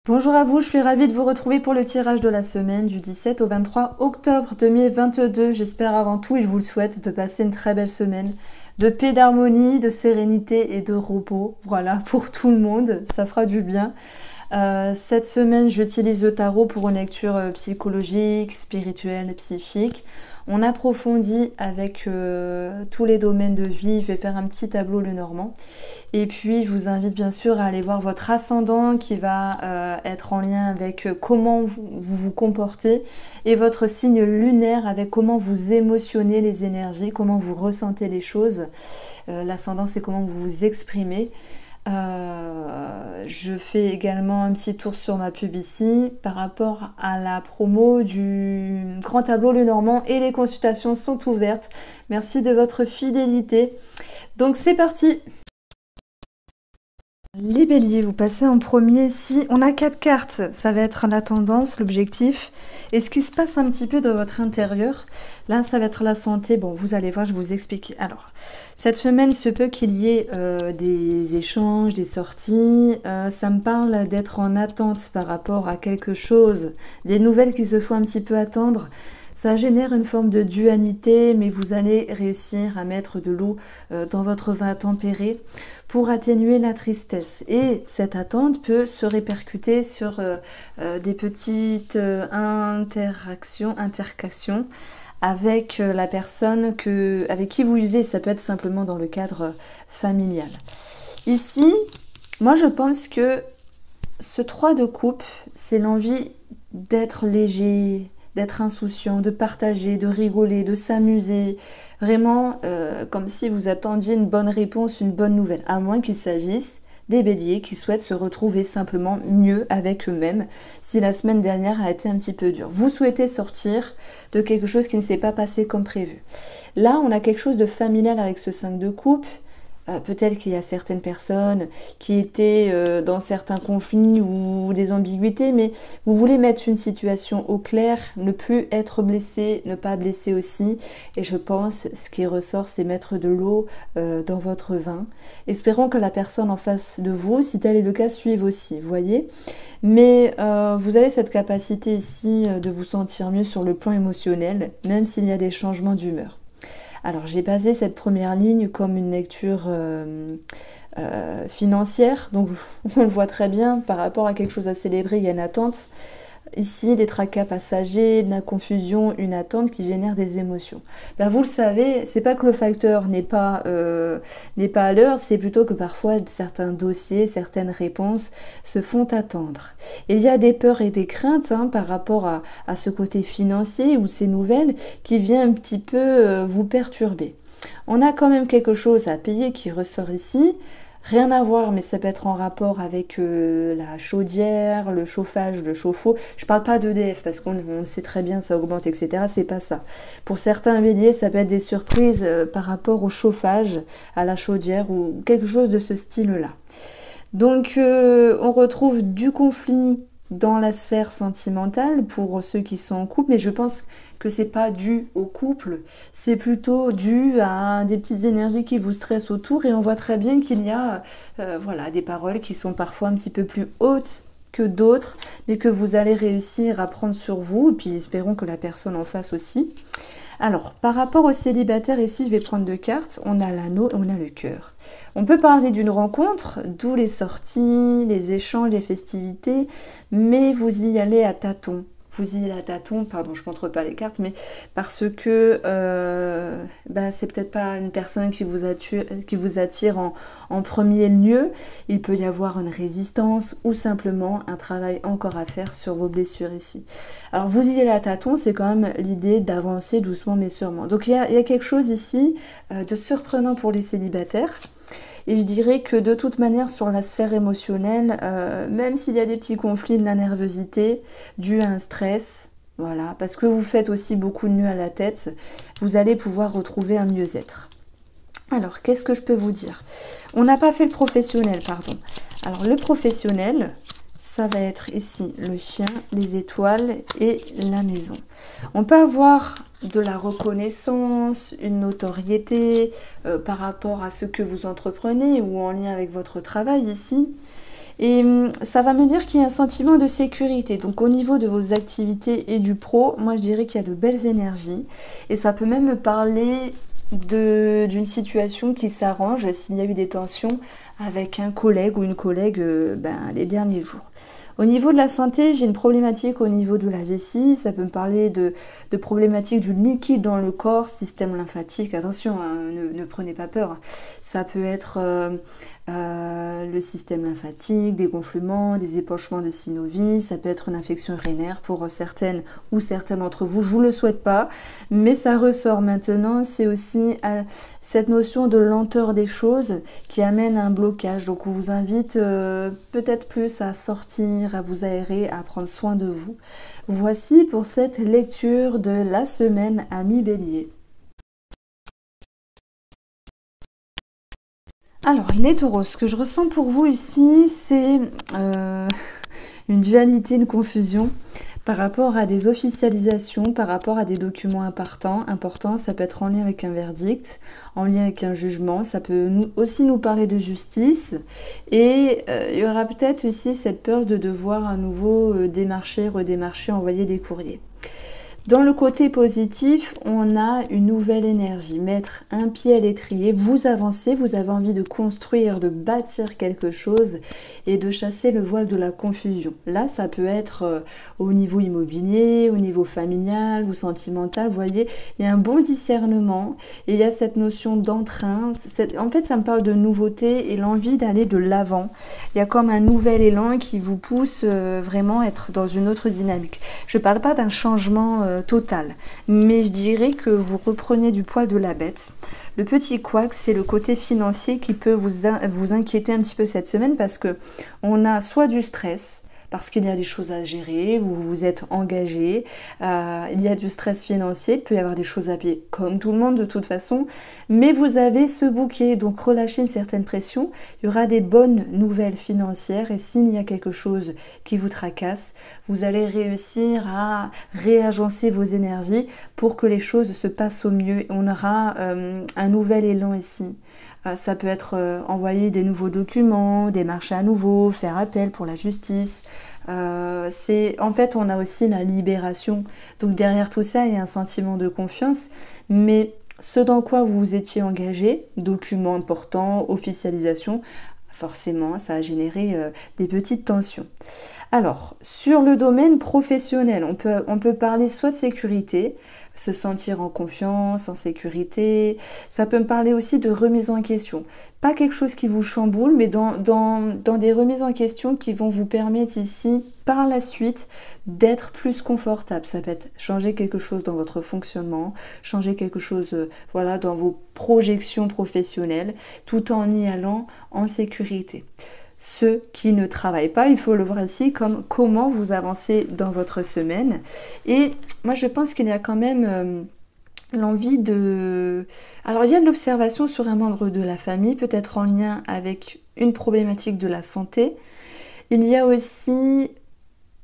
Bonjour à vous, je suis ravie de vous retrouver pour le tirage de la semaine du 17 au 23 octobre 2022. J'espère avant tout, et je vous le souhaite, de passer une très belle semaine de paix, d'harmonie, de sérénité et de repos. Voilà, pour tout le monde, ça fera du bien. Cette semaine, j'utilise le tarot pour une lecture psychologique, spirituelle, psychique. On approfondit avec tous les domaines de vie. Je vais faire un petit tableau le normand. Et puis, je vous invite bien sûr à aller voir votre ascendant qui va être en lien avec comment vous vous comportez et votre signe lunaire avec comment vous émotionnez les énergies, comment vous ressentez les choses. L'ascendant, c'est comment vous vous exprimez. Je fais également un petit tour sur ma pub ici par rapport à la promo du Grand Tableau Le Normand et les consultations sont ouvertes. Merci de votre fidélité. Donc c'est parti! Les béliers, vous passez en premier ici. On a 4 cartes, ça va être la tendance, l'objectif et ce qui se passe un petit peu dans votre intérieur. Là, ça va être la santé. Bon, vous allez voir, je vais vous explique. Alors, cette semaine, il se peut qu'il y ait des échanges, des sorties. Ça me parle d'être en attente par rapport à quelque chose. Des nouvelles qui se font un petit peu attendre. Ça génère une forme de dualité, mais vous allez réussir à mettre de l'eau dans votre vin tempéré pour atténuer la tristesse. Et cette attente peut se répercuter sur des petites interactions avec la personne avec qui vous vivez. Ça peut être simplement dans le cadre familial. Ici, moi je pense que ce 3 de coupe, c'est l'envie d'être léger, d'être insouciant, de partager, de rigoler, de s'amuser. Vraiment comme si vous attendiez une bonne réponse, une bonne nouvelle. À moins qu'il s'agisse des béliers qui souhaitent se retrouver simplement mieux avec eux-mêmes si la semaine dernière a été un petit peu dure. Vous souhaitez sortir de quelque chose qui ne s'est pas passé comme prévu. Là, on a quelque chose de familial avec ce 5 de coupe. Peut-être qu'il y a certaines personnes qui étaient dans certains conflits ou des ambiguïtés, mais vous voulez mettre une situation au clair, ne plus être blessé, ne pas blesser aussi. Et je pense, ce qui ressort, c'est mettre de l'eau dans votre vin. Espérons que la personne en face de vous, si tel est le cas, suive aussi, vous voyez. Mais vous avez cette capacité ici de vous sentir mieux sur le plan émotionnel, même s'il y a des changements d'humeur. Alors j'ai basé cette première ligne comme une lecture financière, donc on le voit très bien par rapport à quelque chose à célébrer, il y a une attente. Ici, des tracas passagers, de la confusion, une attente qui génère des émotions. Ben, vous le savez, c'est pas que le facteur n'est pas à l'heure, c'est plutôt que parfois certains dossiers, certaines réponses se font attendre. Il y a des peurs et des craintes par rapport à ce côté financier ou ces nouvelles qui vient un petit peu vous perturber. On a quand même quelque chose à payer qui ressort ici. Rien à voir, mais ça peut être en rapport avec la chaudière, le chauffage, le chauffe-eau. Je parle pas d'EDF parce qu'on sait très bien, ça augmente, etc. C'est pas ça. Pour certains béliers, ça peut être des surprises par rapport au chauffage, à la chaudière ou quelque chose de ce style-là. Donc, on retrouve du conflit dans la sphère sentimentale pour ceux qui sont en couple, mais je pense que c'est pas dû au couple, c'est plutôt dû à des petites énergies qui vous stressent autour et on voit très bien qu'il y a voilà, des paroles qui sont parfois un petit peu plus hautes que d'autres, mais que vous allez réussir à prendre sur vous, et puis espérons que la personne en face aussi. Alors, par rapport aux célibataires, ici, je vais prendre 2 cartes. On a l'anneau et on a le cœur. On peut parler d'une rencontre, d'où les sorties, les échanges, les festivités, mais vous y allez à tâtons. Vous y allez à tâtons, pardon, je ne montre pas les cartes, mais parce que c'est peut-être pas une personne qui vous attire en premier lieu. Il peut y avoir une résistance ou simplement un travail encore à faire sur vos blessures ici. Alors vous y allez à tâtons, c'est quand même l'idée d'avancer doucement mais sûrement. Donc il y a quelque chose ici de surprenant pour les célibataires. Et je dirais que de toute manière, sur la sphère émotionnelle, même s'il y a des petits conflits, de la nervosité due à un stress, voilà, parce que vous faites aussi beaucoup de nœuds à la tête, vous allez pouvoir retrouver un mieux-être. Alors, qu'est-ce que je peux vous dire? On n'a pas fait le professionnel, pardon. Alors, le professionnel, ça va être ici le chien, les étoiles et la maison. On peut avoir de la reconnaissance, une notoriété par rapport à ce que vous entreprenez ou en lien avec votre travail ici. Et ça va me dire qu'il y a un sentiment de sécurité. Donc au niveau de vos activités et du pro, moi je dirais qu'il y a de belles énergies. Et ça peut même me parler d'une situation qui s'arrange s'il y a eu des tensions avec un collègue ou une collègue les derniers jours. Au niveau de la santé, j'ai une problématique au niveau de la vessie. Ça peut me parler de problématiques du liquide dans le corps, système lymphatique. Attention, hein, ne prenez pas peur. Ça peut être le système lymphatique, des gonflements, des épanchements de synovies. Ça peut être une infection urinaire pour certaines ou certains d'entre vous. Je vous le souhaite pas, mais ça ressort maintenant. C'est aussi cette notion de lenteur des choses qui amène à un blocage. Donc on vous invite peut-être plus à sortir, à vous aérer, à prendre soin de vous. Voici pour cette lecture de la semaine Amis Bélier. Alors les taureaux, ce que je ressens pour vous ici, c'est une dualité, une confusion par rapport à des officialisations, par rapport à des documents importants. Ça peut être en lien avec un verdict, en lien avec un jugement, ça peut aussi nous parler de justice. Et il y aura peut-être aussi cette peur de devoir à nouveau démarcher, redémarcher, envoyer des courriers. Dans le côté positif, on a une nouvelle énergie, mettre un pied à l'étrier, vous avancez, vous avez envie de construire, de bâtir quelque chose et de chasser le voile de la confusion. Là, ça peut être au niveau immobilier, au niveau familial ou sentimental, vous voyez, il y a un bon discernement et il y a cette notion d'entrain. En fait, ça me parle de nouveauté et l'envie d'aller de l'avant. Il y a comme un nouvel élan qui vous pousse vraiment à être dans une autre dynamique. Je ne parle pas d'un changement total, mais je dirais que vous reprenez du poil de la bête. Le petit couac, c'est le côté financier qui peut vous inquiéter un petit peu cette semaine parce que on a soit du stress, parce qu'il y a des choses à gérer, vous vous êtes engagé, il y a du stress financier, il peut y avoir des choses à payer comme tout le monde de toute façon, mais vous avez ce bouquet, donc relâchez une certaine pression, il y aura des bonnes nouvelles financières et s'il y a quelque chose qui vous tracasse, vous allez réussir à réagencer vos énergies pour que les choses se passent au mieux. On aura un nouvel élan ici. Ça peut être envoyer des nouveaux documents, démarcher à nouveau, faire appel pour la justice. En fait, on a aussi la libération. Donc derrière tout ça, il y a un sentiment de confiance. Mais ce dans quoi vous vous étiez engagé, documents importants, officialisation, forcément, ça a généré des petites tensions. Alors, sur le domaine professionnel, on peut parler soit de sécurité, se sentir en confiance, en sécurité. Ça peut me parler aussi de remise en question. Pas quelque chose qui vous chamboule, mais dans des remises en question qui vont vous permettre ici, par la suite, d'être plus confortable. Ça peut être changer quelque chose dans votre fonctionnement, changer quelque chose dans vos projections professionnelles, tout en y allant en sécurité. Ceux qui ne travaillent pas, il faut le voir ici comme comment vous avancez dans votre semaine. Et moi, je pense qu'il y a quand même l'envie de... Alors, il y a de l'observation sur un membre de la famille, peut-être en lien avec une problématique de la santé. Il y a aussi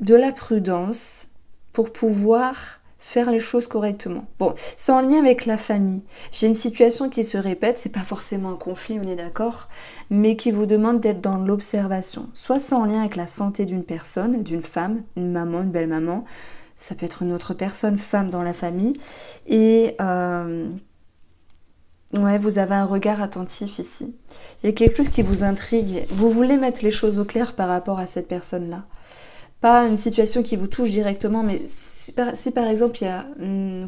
de la prudence pour pouvoir faire les choses correctement. Bon, c'est en lien avec la famille. J'ai une situation qui se répète, c'est pas forcément un conflit, on est d'accord, mais qui vous demande d'être dans l'observation. Soit c'est en lien avec la santé d'une personne, d'une femme, une maman, une belle maman, ça peut être une autre personne, femme dans la famille, et vous avez un regard attentif ici. Il y a quelque chose qui vous intrigue, vous voulez mettre les choses au clair par rapport à cette personne-là. Pas une situation qui vous touche directement, mais si par exemple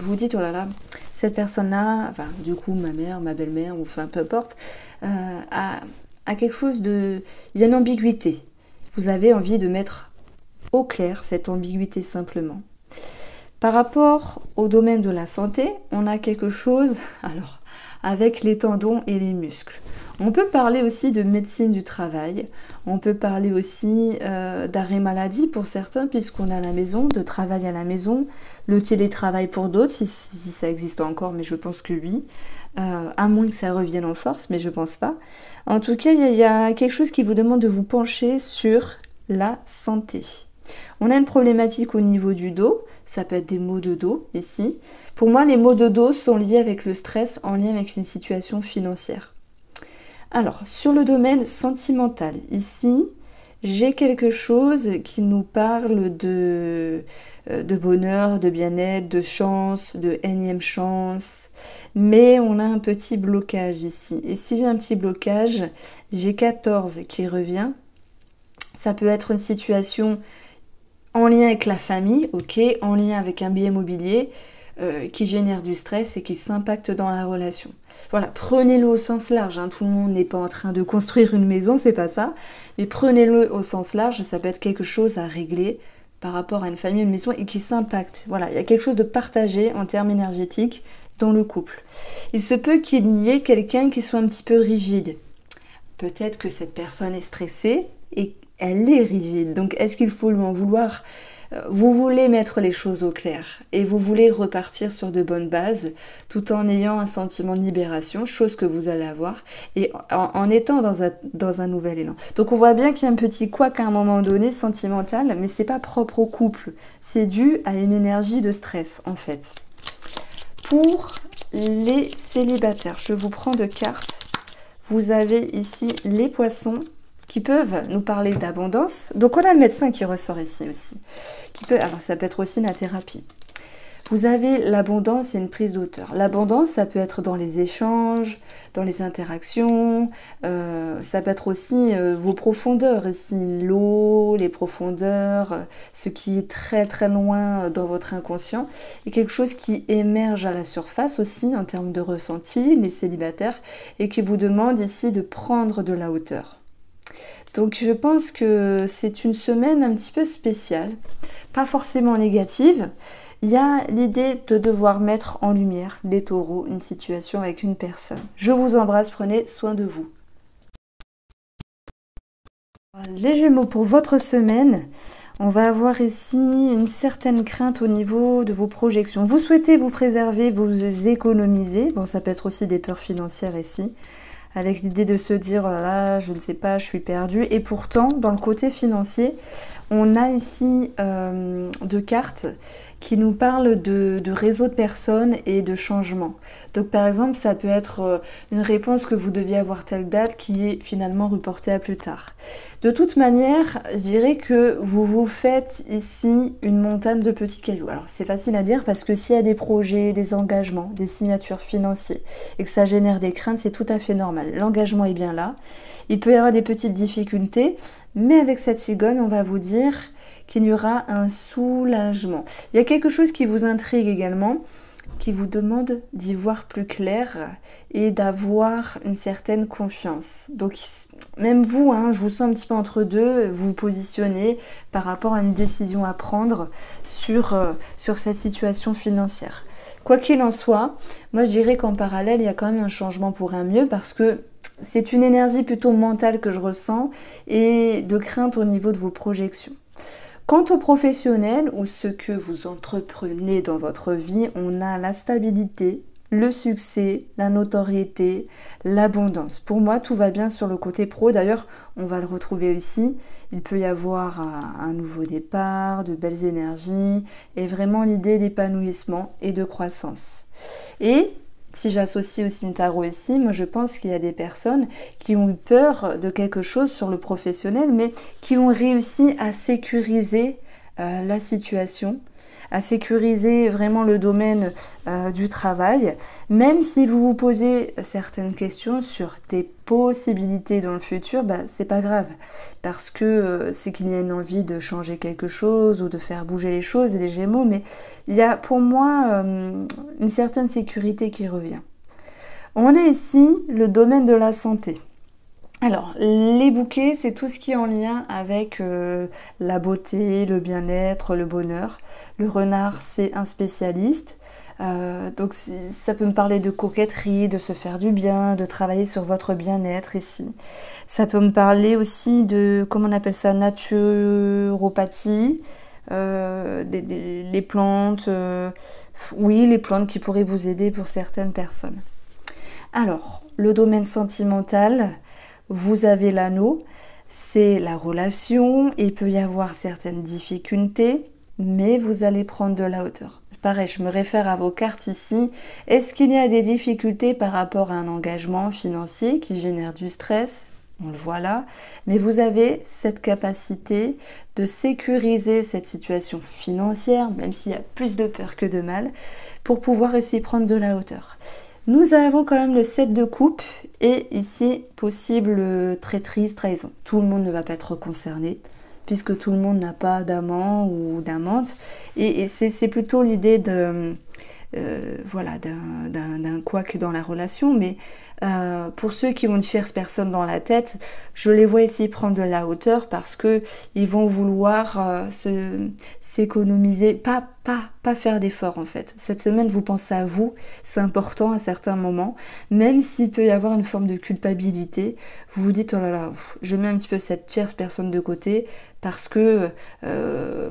vous dites oh là là, cette personne-là, enfin du coup ma mère, ma belle-mère, ou enfin peu importe, a quelque chose de... Il y a une ambiguïté. Vous avez envie de mettre au clair cette ambiguïté simplement. Par rapport au domaine de la santé, on a quelque chose, alors, avec les tendons et les muscles. On peut parler aussi de médecine du travail, on peut parler aussi d'arrêt maladie pour certains puisqu'on est à la maison, de travail à la maison, le télétravail pour d'autres, si ça existe encore, mais je pense que oui, à moins que ça revienne en force, mais je pense pas. En tout cas, il y a quelque chose qui vous demande de vous pencher sur la santé. On a une problématique au niveau du dos, ça peut être des maux de dos ici. Pour moi, les maux de dos sont liés avec le stress en lien avec une situation financière. Alors, sur le domaine sentimental, ici, J'ai quelque chose qui nous parle de bonheur, de bien-être, de chance, de énième chance, mais on a un petit blocage ici. Et si j'ai un petit blocage, j'ai 14 qui revient. Ça peut être une situation en lien avec la famille, ok, en lien avec un bien immobilier qui génère du stress et qui s'impacte dans la relation. Voilà, prenez-le au sens large, hein. Tout le monde n'est pas en train de construire une maison, c'est pas ça, mais prenez-le au sens large, ça peut être quelque chose à régler par rapport à une famille, une maison et qui s'impacte. Voilà, il y a quelque chose de partagé en termes énergétiques dans le couple. Il se peut qu'il y ait quelqu'un qui soit un petit peu rigide. Peut-être que cette personne est stressée et elle est rigide. Donc est-ce qu'il faut lui en vouloir? Vous voulez mettre les choses au clair et vous voulez repartir sur de bonnes bases tout en ayant un sentiment de libération, chose que vous allez avoir, et en étant dans un nouvel élan. Donc on voit bien qu'il y a un petit couac à un moment donné sentimental, mais c'est pas propre au couple, c'est dû à une énergie de stress en fait. Pour les célibataires, je vous prends deux cartes. Vous avez ici les poissons qui peuvent nous parler d'abondance. Donc on a le médecin qui ressort ici aussi. Alors ça peut être aussi la thérapie. Vous avez l'abondance et une prise d'auteur. L'abondance, ça peut être dans les échanges, dans les interactions, ça peut être aussi vos profondeurs, ici l'eau, les profondeurs, ce qui est très très loin dans votre inconscient, et quelque chose qui émerge à la surface aussi en termes de ressenti, les célibataires, et qui vous demande ici de prendre de la hauteur. Donc je pense que c'est une semaine un petit peu spéciale, pas forcément négative. Il y a l'idée de devoir mettre en lumière des taureaux, une situation avec une personne. Je vous embrasse, prenez soin de vous. Les Gémeaux, pour votre semaine, on va avoir ici une certaine crainte au niveau de vos projections. Vous souhaitez vous préserver, vous économiser. Bon, ça peut être aussi des peurs financières ici, avec l'idée de se dire, oh là là, je ne sais pas, je suis perdue. Et pourtant, dans le côté financier, on a ici deux cartes qui nous parlent de réseau de personnes et de changement. Donc par exemple, ça peut être une réponse que vous deviez avoir telle date qui est finalement reportée à plus tard. De toute manière, je dirais que vous vous faites ici une montagne de petits cailloux. Alors c'est facile à dire parce que s'il y a des projets, des engagements, des signatures financières et que ça génère des craintes, c'est tout à fait normal. L'engagement est bien là. Il peut y avoir des petites difficultés, mais avec cette cigogne, on va vous dire qu'il y aura un soulagement. Il y a quelque chose qui vous intrigue également, qui vous demande d'y voir plus clair et d'avoir une certaine confiance. Donc même vous, hein, je vous sens un petit peu entre deux, vous vous positionnez par rapport à une décision à prendre sur cette situation financière. Quoi qu'il en soit, moi je dirais qu'en parallèle, il y a quand même un changement pour un mieux parce que c'est une énergie plutôt mentale que je ressens et de crainte au niveau de vos projections. Quant aux professionnels ou ce que vous entreprenez dans votre vie, on a la stabilité, le succès, la notoriété, l'abondance. Pour moi, tout va bien sur le côté pro. D'ailleurs, on va le retrouver ici. Il peut y avoir un nouveau départ, de belles énergies et vraiment l'idée d'épanouissement et de croissance. Et si j'associe aussi une tarot ici, moi je pense qu'il y a des personnes qui ont eu peur de quelque chose sur le professionnel, mais qui ont réussi à sécuriser la situation, à sécuriser vraiment le domaine du travail, même si vous vous posez certaines questions sur des possibilités dans le futur, bah, c'est pas grave, parce que c'est qu'il y a une envie de changer quelque chose ou de faire bouger les choses, les Gémeaux, mais il y a pour moi une certaine sécurité qui revient. On a ici le domaine de la santé. Alors, les bouquets, c'est tout ce qui est en lien avec la beauté, le bien-être, le bonheur. Le renard, c'est un spécialiste. Donc, ça peut me parler de coquetterie, de se faire du bien, de travailler sur votre bien-être ici. Ça peut me parler aussi de, comment on appelle ça, naturopathie, les plantes, oui, les plantes qui pourraient vous aider pour certaines personnes. Alors, le domaine sentimental, vous avez l'anneau, c'est la relation, il peut y avoir certaines difficultés, mais vous allez prendre de la hauteur. Pareil, je me réfère à vos cartes ici. Est-ce qu'il y a des difficultés par rapport à un engagement financier qui génère du stress? on le voit là, mais vous avez cette capacité de sécuriser cette situation financière, même s'il y a plus de peur que de mal, pour pouvoir essayer de prendre de la hauteur. Nous avons quand même le 7 de coupe et ici, possible traîtrise, trahison. Tout le monde ne va pas être concerné, puisque tout le monde n'a pas d'amant ou d'amante, et c'est plutôt l'idée de... voilà, d'un couac dans la relation, mais pour ceux qui ont une tierce personne dans la tête, je les vois ici prendre de la hauteur parce que ils vont vouloir s'économiser, pas faire d'efforts en fait. Cette semaine, vous pensez à vous, c'est important à certains moments, même s'il peut y avoir une forme de culpabilité, vous vous dites oh là là, je mets un petit peu cette tierce personne de côté parce que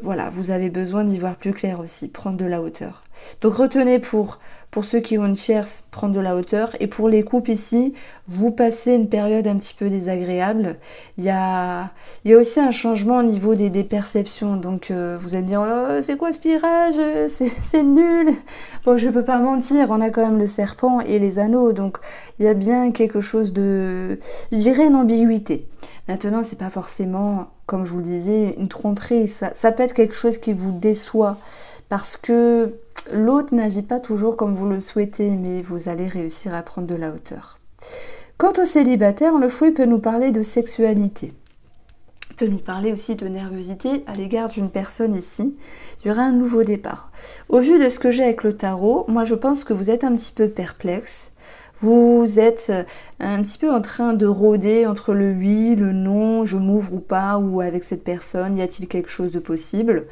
voilà, vous avez besoin d'y voir plus clair aussi, prendre de la hauteur. Donc retenez pour ceux qui ont une tierce, prendre de la hauteur. Et pour les couples ici, vous passez une période un petit peu désagréable. Il y a aussi un changement au niveau des perceptions. Donc vous allez me dire, oh, c'est quoi ce tirage? C'est nul. Bon, je peux pas mentir, on a quand même le serpent et les anneaux. Donc il y a bien quelque chose de, je dirais, une ambiguïté. Maintenant, c'est pas forcément, comme je vous le disais, une tromperie. Ça peut être quelque chose qui vous déçoit parce que l'autre n'agit pas toujours comme vous le souhaitez, mais vous allez réussir à prendre de la hauteur. Quant aux célibataires, le fouet peut nous parler de sexualité. Il peut nous parler aussi de nervosité à l'égard d'une personne ici. Il y aura un nouveau départ. Au vu de ce que j'ai avec le tarot, moi je pense que vous êtes un petit peu perplexe. Vous êtes un petit peu en train de rôder entre le oui, le non, je m'ouvre ou pas, ou avec cette personne, y a-t-il quelque chose de possible ?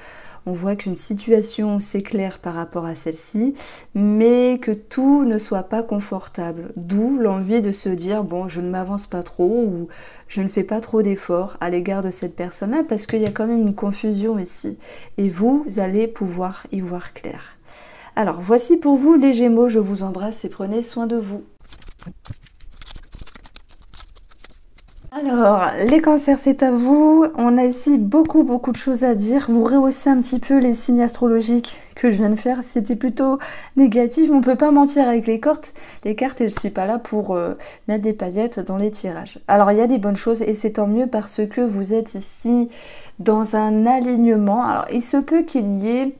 On voit qu'une situation s'éclaire par rapport à celle-ci, mais que tout ne soit pas confortable. D'où l'envie de se dire, bon, je ne m'avance pas trop ou je ne fais pas trop d'efforts à l'égard de cette personne-là parce qu'il y a quand même une confusion ici. Et vous allez pouvoir y voir clair. Alors, voici pour vous les Gémeaux, je vous embrasse et prenez soin de vous. Alors, les cancers, c'est à vous. On a ici beaucoup de choses à dire. Vous rehaussez un petit peu les signes astrologiques que je viens de faire. C'était plutôt négatif. On ne peut pas mentir avec les cartes et je ne suis pas là pour mettre des paillettes dans les tirages. Alors, il y a des bonnes choses et c'est tant mieux parce que vous êtes ici dans un alignement. Alors, il se peut qu'il y ait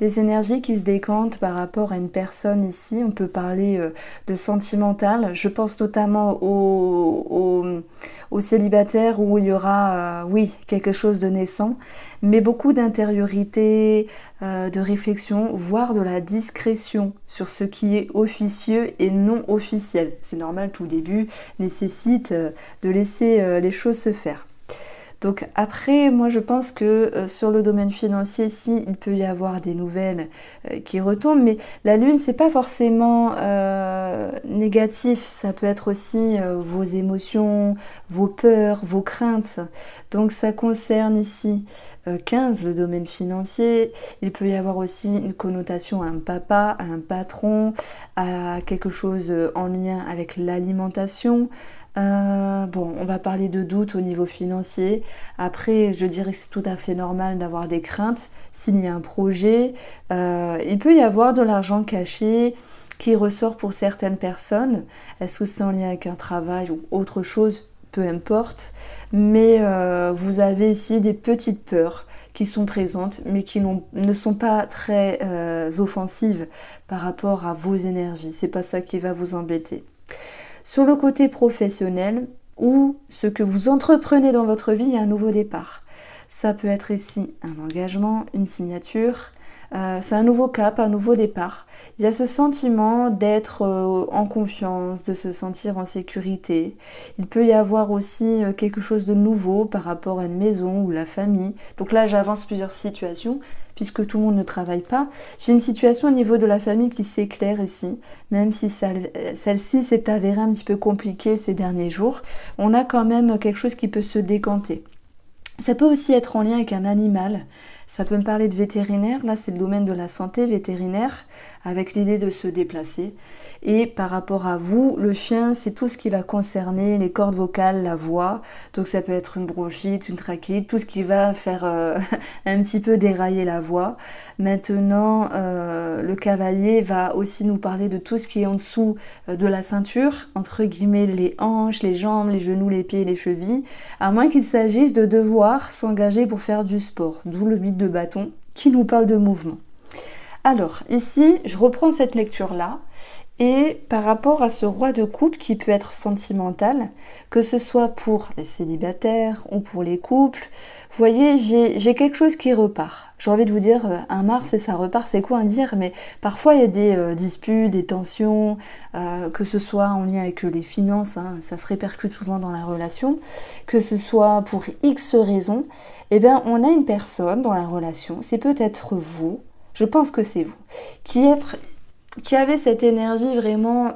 des énergies qui se décantent par rapport à une personne ici. On peut parler de sentimental. Je pense notamment aux célibataires où il y aura, oui, quelque chose de naissant, mais beaucoup d'intériorité, de réflexion, voire de la discrétion sur ce qui est officieux et non officiel. C'est normal, tout début nécessite de laisser les choses se faire. Donc après, moi je pense que sur le domaine financier, ici, il peut y avoir des nouvelles qui retombent, mais la lune, c'est pas forcément négatif, ça peut être aussi vos émotions, vos peurs, vos craintes. Donc ça concerne ici 15, le domaine financier. Il peut y avoir aussi une connotation à un papa, à un patron, à quelque chose en lien avec l'alimentation. Bon, on va parler de doute au niveau financier. Après, je dirais que c'est tout à fait normal d'avoir des craintes. S'il y a un projet, il peut y avoir de l'argent caché qui ressort pour certaines personnes. Est-ce que c'est en lien avec un travail ou autre chose? Peu importe. Mais vous avez ici des petites peurs qui sont présentes, mais qui ne sont pas très offensives par rapport à vos énergies. C'est pas ça qui va vous embêter. Sur le côté professionnel, ou ce que vous entreprenez dans votre vie, il y a un nouveau départ. Ça peut être ici un engagement, une signature, c'est un nouveau cap, un nouveau départ. Il y a ce sentiment d'être en confiance, de se sentir en sécurité. Il peut y avoir aussi quelque chose de nouveau par rapport à une maison ou la famille. Donc là, j'avance plusieurs situations puisque tout le monde ne travaille pas. J'ai une situation au niveau de la famille qui s'éclaire ici, même si celle-ci s'est avérée un petit peu compliquée ces derniers jours. On a quand même quelque chose qui peut se décanter. Ça peut aussi être en lien avec un animal. Ça peut me parler de vétérinaire, là c'est le domaine de la santé vétérinaire, avec l'idée de se déplacer. Et par rapport à vous, le chien, c'est tout ce qui va concerner les cordes vocales, la voix. Donc ça peut être une bronchite, une trachéite, tout ce qui va faire un petit peu dérailler la voix. Maintenant, le cavalier va aussi nous parler de tout ce qui est en dessous de la ceinture, entre guillemets les hanches, les jambes, les genoux, les pieds, les chevilles, à moins qu'il s'agisse de devoir s'engager pour faire du sport, d'où le 8 de bâton qui nous parle de mouvement. Alors ici, je reprends cette lecture-là. Et par rapport à ce roi de coupe qui peut être sentimental, que ce soit pour les célibataires ou pour les couples, vous voyez, j'ai quelque chose qui repart. J'ai envie de vous dire, un Mars et ça repart, c'est quoi à dire? Mais parfois il y a des disputes, des tensions, que ce soit en lien avec les finances, hein, ça se répercute souvent dans la relation, que ce soit pour X raisons, eh bien on a une personne dans la relation, c'est peut-être vous, je pense que c'est vous, qui avait cette énergie vraiment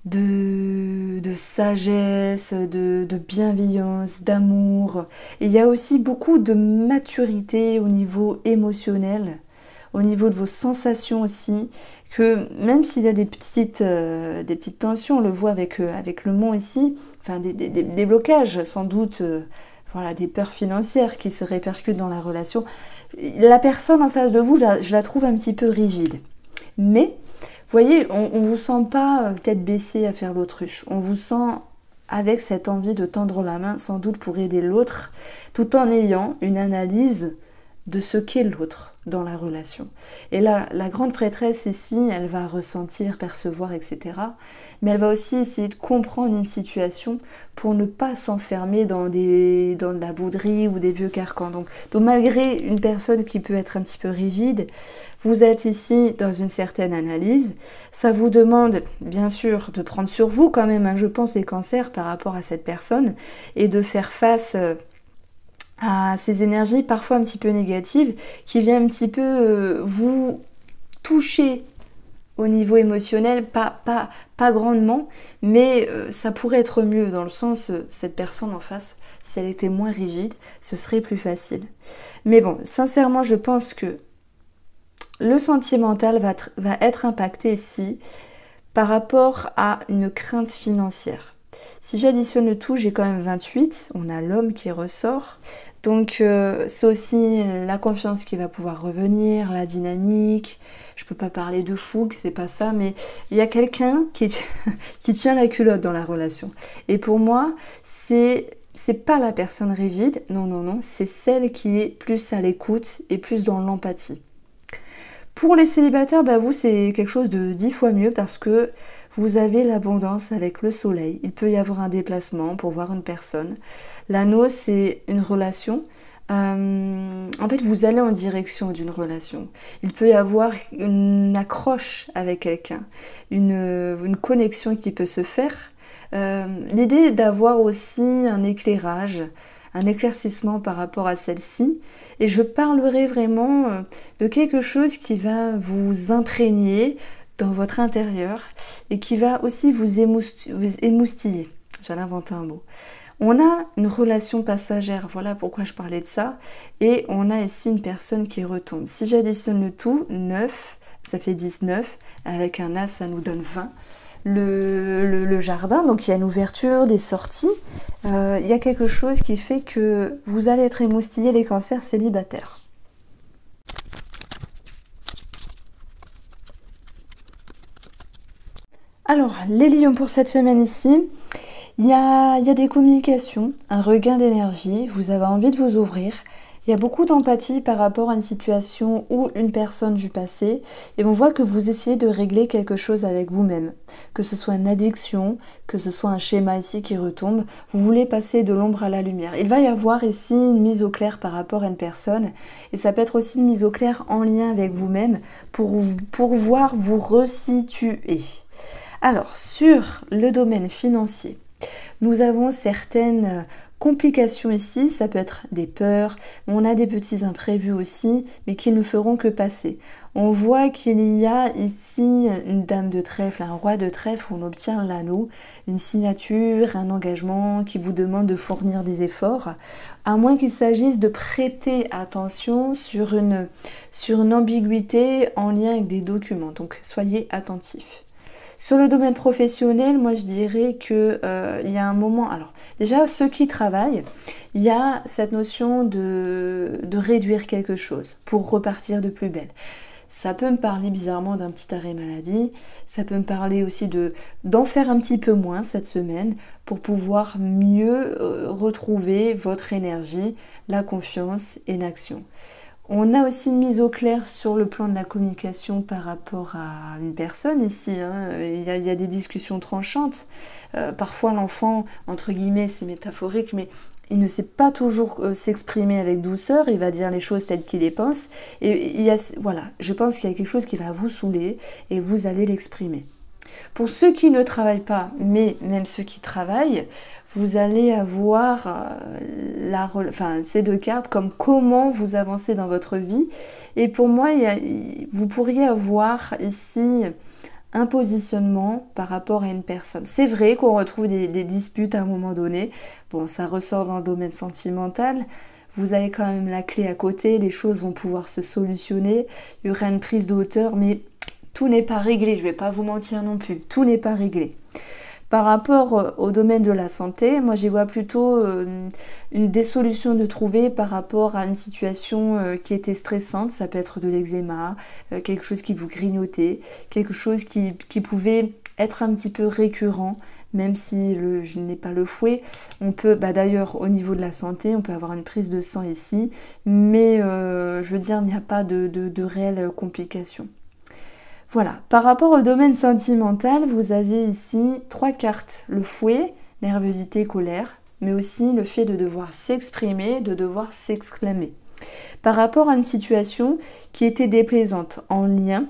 de sagesse, de bienveillance, d'amour. Et il y a aussi beaucoup de maturité au niveau émotionnel, au niveau de vos sensations aussi, que même s'il y a des petites tensions, on le voit avec le mont ici, enfin des blocages sans doute, voilà, des peurs financières qui se répercutent dans la relation. La personne en face de vous, je la trouve un petit peu rigide. Mais, vous voyez, on ne vous sent pas tête baissée à faire l'autruche. On vous sent avec cette envie de tendre la main, sans doute pour aider l'autre, tout en ayant une analyse de ce qu'est l'autre dans la relation. Et là, la grande prêtresse ici, elle va ressentir, percevoir, etc. Mais elle va aussi essayer de comprendre une situation pour ne pas s'enfermer dans de la bouderie ou des vieux carcans. Donc malgré une personne qui peut être un petit peu rigide, vous êtes ici dans une certaine analyse. Ça vous demande, bien sûr, de prendre sur vous quand même, hein, je pense, les cancers par rapport à cette personne et de faire face à ces énergies parfois un petit peu négatives qui viennent un petit peu vous toucher au niveau émotionnel, pas grandement, mais ça pourrait être mieux dans le sens, cette personne en face, si elle était moins rigide, ce serait plus facile. Mais bon, sincèrement, je pense que le sentimental va être impacté ici par rapport à une crainte financière. Si j'additionne le tout, j'ai quand même 28, on a l'homme qui ressort. Donc c'est aussi la confiance qui va pouvoir revenir, la dynamique. Je peux pas parler de fougue, c'est pas ça, mais il y a quelqu'un qui tient la culotte dans la relation. Et pour moi, c'est pas la personne rigide, non, c'est celle qui est plus à l'écoute et plus dans l'empathie. Pour les célibataires, bah vous, c'est quelque chose de 10 fois mieux parce que vous avez l'abondance avec le soleil. Il peut y avoir un déplacement pour voir une personne. L'anneau, c'est une relation. En fait, vous allez en direction d'une relation. Il peut y avoir une accroche avec quelqu'un, une connexion qui peut se faire. L'idée d'avoir aussi un éclairage, un éclaircissement par rapport à celle-ci. Et je parlerai vraiment de quelque chose qui va vous imprégner dans votre intérieur et qui va aussi vous émoustiller. J'allais inventer un mot. On a une relation passagère, voilà pourquoi je parlais de ça. Et on a ici une personne qui retombe. Si j'additionne le tout, 9, ça fait 19. Avec un as, ça nous donne 20. Le jardin, donc il y a une ouverture, des sorties. Il y a quelque chose qui fait que vous allez être émoustillés, les cancers célibataires. Alors, les lions pour cette semaine ici, il y a des communications, un regain d'énergie, vous avez envie de vous ouvrir. Il y a beaucoup d'empathie par rapport à une situation ou une personne du passé et on voit que vous essayez de régler quelque chose avec vous-même. Que ce soit une addiction, que ce soit un schéma ici qui retombe, vous voulez passer de l'ombre à la lumière. Il va y avoir ici une mise au clair par rapport à une personne et ça peut être aussi une mise au clair en lien avec vous-même pour pouvoir vous resituer. Alors, sur le domaine financier, nous avons certaines Complications ici, ça peut être des peurs, on a des petits imprévus aussi, mais qui ne feront que passer. On voit qu'il y a ici une dame de trèfle, un roi de trèfle où on obtient l'anneau, une signature, un engagement qui vous demande de fournir des efforts, à moins qu'il s'agisse de prêter attention sur une ambiguïté en lien avec des documents. Donc soyez attentifs. Sur le domaine professionnel, moi je dirais que il y a un moment, alors déjà ceux qui travaillent, il y a cette notion de réduire quelque chose pour repartir de plus belle. Ça peut me parler bizarrement d'un petit arrêt maladie, ça peut me parler aussi d'en faire un petit peu moins cette semaine pour pouvoir mieux retrouver votre énergie, la confiance et l'action. On a aussi une mise au clair sur le plan de la communication par rapport à une personne ici. Il y a des discussions tranchantes. Parfois l'enfant, entre guillemets, c'est métaphorique, mais il ne sait pas toujours s'exprimer avec douceur, il va dire les choses telles qu'il les pense. Et voilà, je pense qu'il y a quelque chose qui va vous saouler et vous allez l'exprimer. Pour ceux qui ne travaillent pas, mais même ceux qui travaillent, vous allez avoir ces deux cartes comme comment vous avancez dans votre vie. Et pour moi, vous pourriez avoir ici un positionnement par rapport à une personne. C'est vrai qu'on retrouve des disputes à un moment donné. Bon, ça ressort dans le domaine sentimental. Vous avez quand même la clé à côté, les choses vont pouvoir se solutionner. Il y aura une prise de hauteur, mais tout n'est pas réglé. Je ne vais pas vous mentir non plus. Tout n'est pas réglé. Par rapport au domaine de la santé, moi j'y vois plutôt des solutions de trouver par rapport à une situation qui était stressante. Ça peut être de l'eczéma, quelque chose qui vous grignotait, quelque chose qui pouvait être un petit peu récurrent, même si je n'ai pas le fouet. On peut, d'ailleurs au niveau de la santé, on peut avoir une prise de sang ici, mais je veux dire, il n'y a pas de réelles complications. Voilà, par rapport au domaine sentimental, vous avez ici 3 cartes. Le fouet, nervosité, colère, mais aussi le fait de devoir s'exprimer, de devoir s'exclamer. Par rapport à une situation qui était déplaisante en lien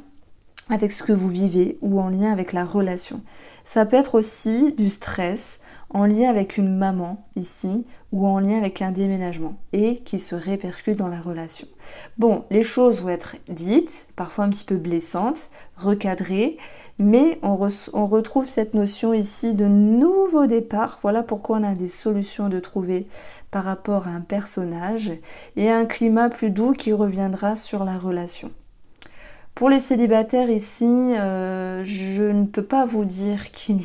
avec ce que vous vivez ou en lien avec la relation. Ça peut être aussi du stress en lien avec une maman ici ou en lien avec un déménagement et qui se répercute dans la relation. Bon, les choses vont être dites, parfois un petit peu blessantes, recadrées, mais on retrouve cette notion ici de nouveau départ. Voilà pourquoi on a des solutions de trouver par rapport à un personnage et un climat plus doux qui reviendra sur la relation. Pour les célibataires ici, je ne peux pas vous dire qu'il y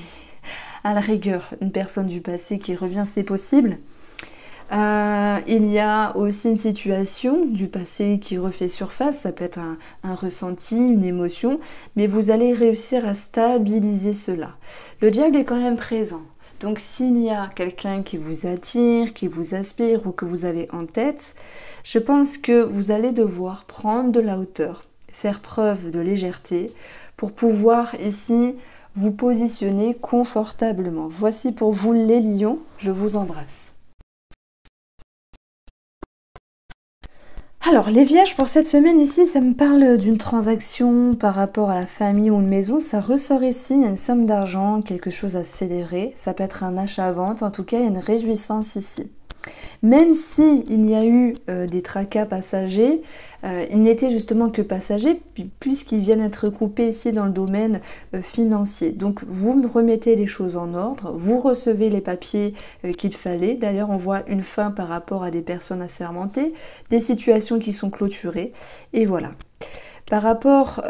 a à la rigueur une personne du passé qui revient, c'est possible. Il y a aussi une situation du passé qui refait surface, ça peut être un ressenti, une émotion, mais vous allez réussir à stabiliser cela. Le diable est quand même présent. Donc s'il y a quelqu'un qui vous attire, qui vous aspire ou que vous avez en tête, je pense que vous allez devoir prendre de la hauteur, faire preuve de légèreté pour pouvoir ici vous positionner confortablement. Voici pour vous les lions, je vous embrasse. Alors les vierges pour cette semaine ici, ça me parle d'une transaction par rapport à la famille ou une maison. Ça ressort ici, il y a une somme d'argent, quelque chose à célébrer. Ça peut être un achat-vente, en tout cas il y a une réjouissance ici. Même si il y a eu des tracas passagers, ils n'étaient justement que passagers puisqu'ils viennent être coupés ici dans le domaine financier. Donc vous remettez les choses en ordre, vous recevez les papiers qu'il fallait. D'ailleurs on voit une fin par rapport à des personnes assermentées, des situations qui sont clôturées et voilà. Par rapport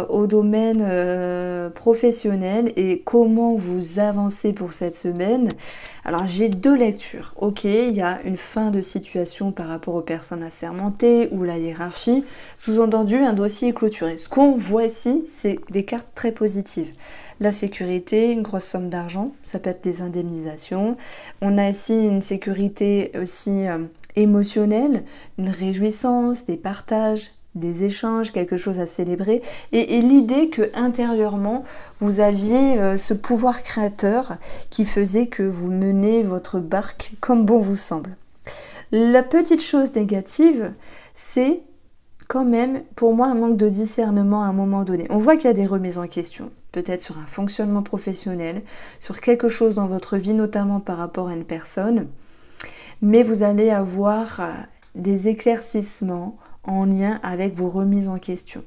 au domaine professionnel et comment vous avancez pour cette semaine, alors j'ai 2 lectures. Ok, il y a une fin de situation par rapport aux personnes assermentées ou la hiérarchie. Sous-entendu, un dossier est clôturé. Ce qu'on voit ici, c'est des cartes très positives. La sécurité, une grosse somme d'argent, ça peut être des indemnisations. On a ici une sécurité aussi émotionnelle, une réjouissance, des partages, des échanges, quelque chose à célébrer et l'idée que intérieurement vous aviez ce pouvoir créateur qui faisait que vous menez votre barque comme bon vous semble. La petite chose négative, c'est quand même pour moi un manque de discernement à un moment donné. On voit qu'il y a des remises en question, peut-être sur un fonctionnement professionnel, sur quelque chose dans votre vie, notamment par rapport à une personne. mais vous allez avoir des éclaircissements en lien avec vos remises en question.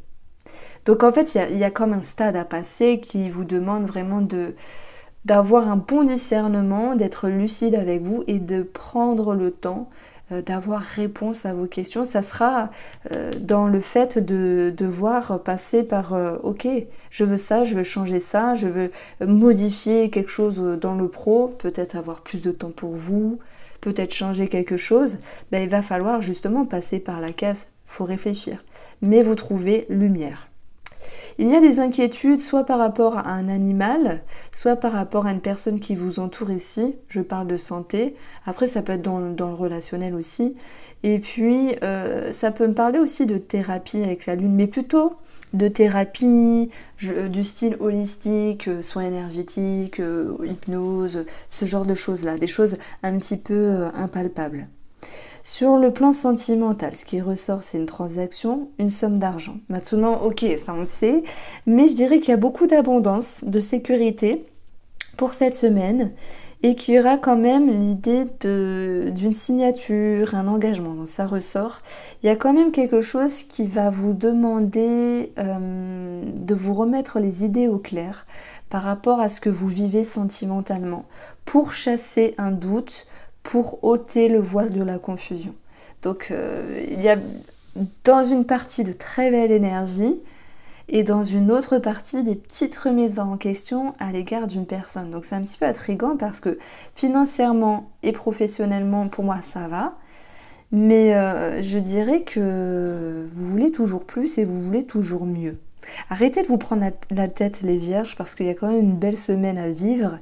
Donc en fait, il y a comme un stade à passer qui vous demande vraiment d'avoir un bon discernement, d'être lucide avec vous et de prendre le temps d'avoir réponse à vos questions. Ça sera dans le fait de devoir passer par ok, je veux ça, je veux changer ça, je veux modifier quelque chose dans le pro, peut-être avoir plus de temps pour vous, peut-être changer quelque chose. Ben, il va falloir justement passer par la case, faut réfléchir, mais vous trouvez lumière. Il y a des inquiétudes soit par rapport à un animal, soit par rapport à une personne qui vous entoure ici. Je parle de santé. Après, ça peut être dans le relationnel aussi. Et puis, ça peut me parler aussi de thérapie avec la lune, mais plutôt de thérapie, du style holistique, soins énergétiques, hypnose, ce genre de choses-là. Des choses un petit peu impalpables. Sur le plan sentimental, ce qui ressort, c'est une transaction, une somme d'argent. Maintenant, ok, ça on le sait, mais je dirais qu'il y a beaucoup d'abondance, de sécurité pour cette semaine et qu'il y aura quand même l'idée d'une signature, un engagement. Donc ça ressort. Il y a quand même quelque chose qui va vous demander de vous remettre les idées au clair par rapport à ce que vous vivez sentimentalement pour chasser un doute, pour ôter le voile de la confusion. Donc il y a dans une partie de très belle énergie et dans une autre partie des petites remises en question à l'égard d'une personne. Donc c'est un petit peu intriguant parce que financièrement et professionnellement pour moi ça va, mais je dirais que vous voulez toujours plus et vous voulez toujours mieux. Arrêtez de vous prendre la tête les vierges parce qu'il y a quand même une belle semaine à vivre.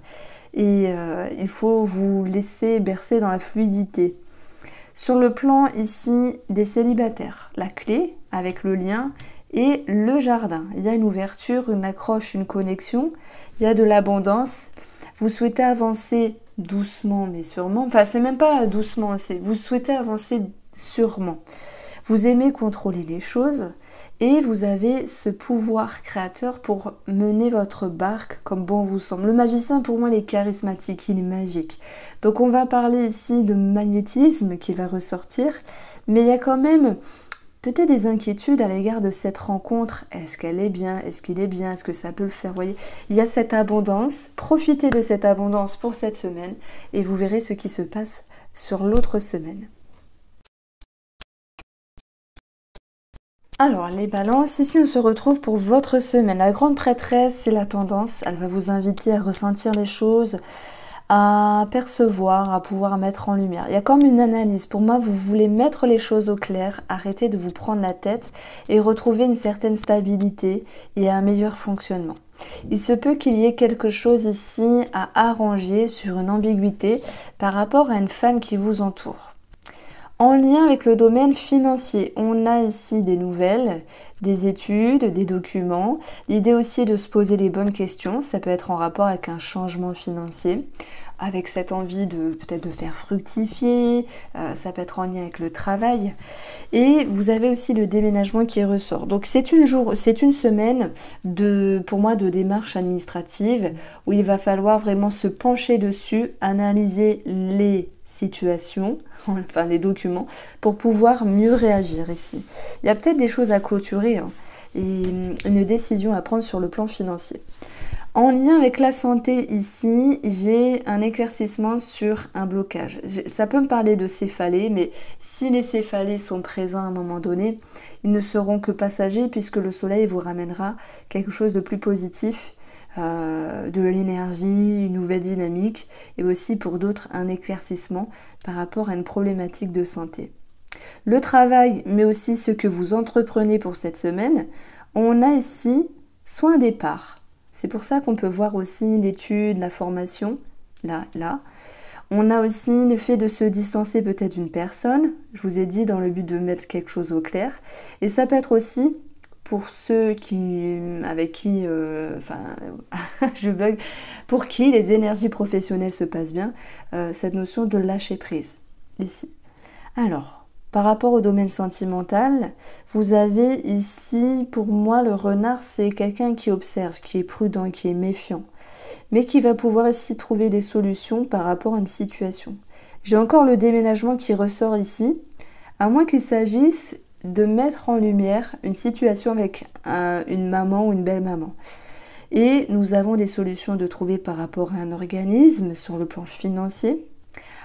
Et il faut vous laisser bercer dans la fluidité. Sur le plan ici des célibataires, la clé avec le lien et le jardin. Il y a une ouverture, une accroche, une connexion, il y a de l'abondance. Vous souhaitez avancer doucement mais sûrement, enfin c'est même pas doucement, vous souhaitez avancer sûrement. Vous aimez contrôler les choses et vous avez ce pouvoir créateur pour mener votre barque comme bon vous semble. Le magicien, pour moi, il est charismatique, il est magique. Donc on va parler ici de magnétisme qui va ressortir, mais il y a quand même peut-être des inquiétudes à l'égard de cette rencontre. Est-ce qu'elle est bien? Est-ce qu'il est bien? Est-ce que ça peut le faire? Vous voyez, il y a cette abondance. Profitez de cette abondance pour cette semaine et vous verrez ce qui se passe sur l'autre semaine. Alors, les balances, ici on se retrouve pour votre semaine. La grande prêtresse, c'est la tendance. Elle va vous inviter à ressentir les choses, à percevoir, à pouvoir mettre en lumière. Il y a comme une analyse. Pour moi, vous voulez mettre les choses au clair, arrêter de vous prendre la tête et retrouver une certaine stabilité et un meilleur fonctionnement. Il se peut qu'il y ait quelque chose ici à arranger sur une ambiguïté par rapport à une femme qui vous entoure. En lien avec le domaine financier, on a ici des nouvelles, des études, des documents. L'idée aussi est de se poser les bonnes questions. Ça peut être en rapport avec un changement financier, avec cette envie de peut-être de faire fructifier. Ça peut être en lien avec le travail. Et vous avez aussi le déménagement qui ressort. Donc c'est une semaine pour moi de démarche administrative où il va falloir vraiment se pencher dessus, analyser les situations, enfin les documents, pour pouvoir mieux réagir ici. Il y a peut-être des choses à clôturer et une décision à prendre sur le plan financier. En lien avec la santé ici, j'ai un éclaircissement sur un blocage. Ça peut me parler de céphalées, mais si les céphalées sont présents à un moment donné, ils ne seront que passagers puisque le soleil vous ramènera quelque chose de plus positif, de l'énergie, une nouvelle dynamique et aussi pour d'autres un éclaircissement par rapport à une problématique de santé. Le travail, mais aussi ce que vous entreprenez pour cette semaine, on a ici soit un départ. C'est pour ça qu'on peut voir aussi l'étude, la formation, là. On a aussi le fait de se distancer peut-être d'une personne, je vous ai dit dans le but de mettre quelque chose au clair. Et ça peut être aussi pour ceux avec qui je bug, pour qui les énergies professionnelles se passent bien, cette notion de lâcher prise, ici. Alors, par rapport au domaine sentimental, vous avez ici, pour moi, le renard, c'est quelqu'un qui observe, qui est prudent, qui est méfiant, mais qui va pouvoir ici trouver des solutions par rapport à une situation. J'ai encore le déménagement qui ressort ici, à moins qu'il s'agisse de mettre en lumière une situation avec une maman ou une belle-maman. Et nous avons des solutions de trouver par rapport à un organisme sur le plan financier.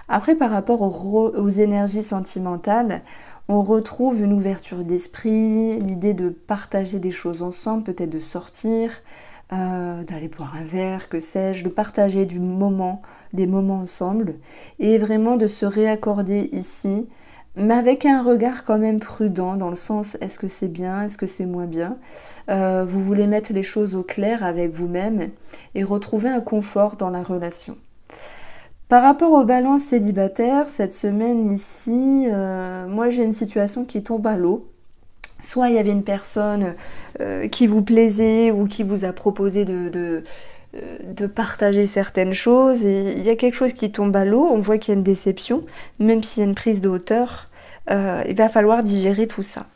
Après, par rapport aux énergies sentimentales, on retrouve une ouverture d'esprit, l'idée de partager des choses ensemble, peut-être de sortir, d'aller boire un verre, que sais-je, de partager des moments ensemble, et vraiment de se réaccorder ici, mais avec un regard quand même prudent, dans le sens est-ce que c'est bien, est-ce que c'est moins bien. Vous voulez mettre les choses au clair avec vous-même et retrouver un confort dans la relation. Par rapport aux balances célibataires, cette semaine ici, moi j'ai une situation qui tombe à l'eau. Soit il y avait une personne qui vous plaisait ou qui vous a proposé de partager certaines choses, et il y a quelque chose qui tombe à l'eau, on voit qu'il y a une déception, même s'il y a une prise de hauteur, il va falloir digérer tout ça.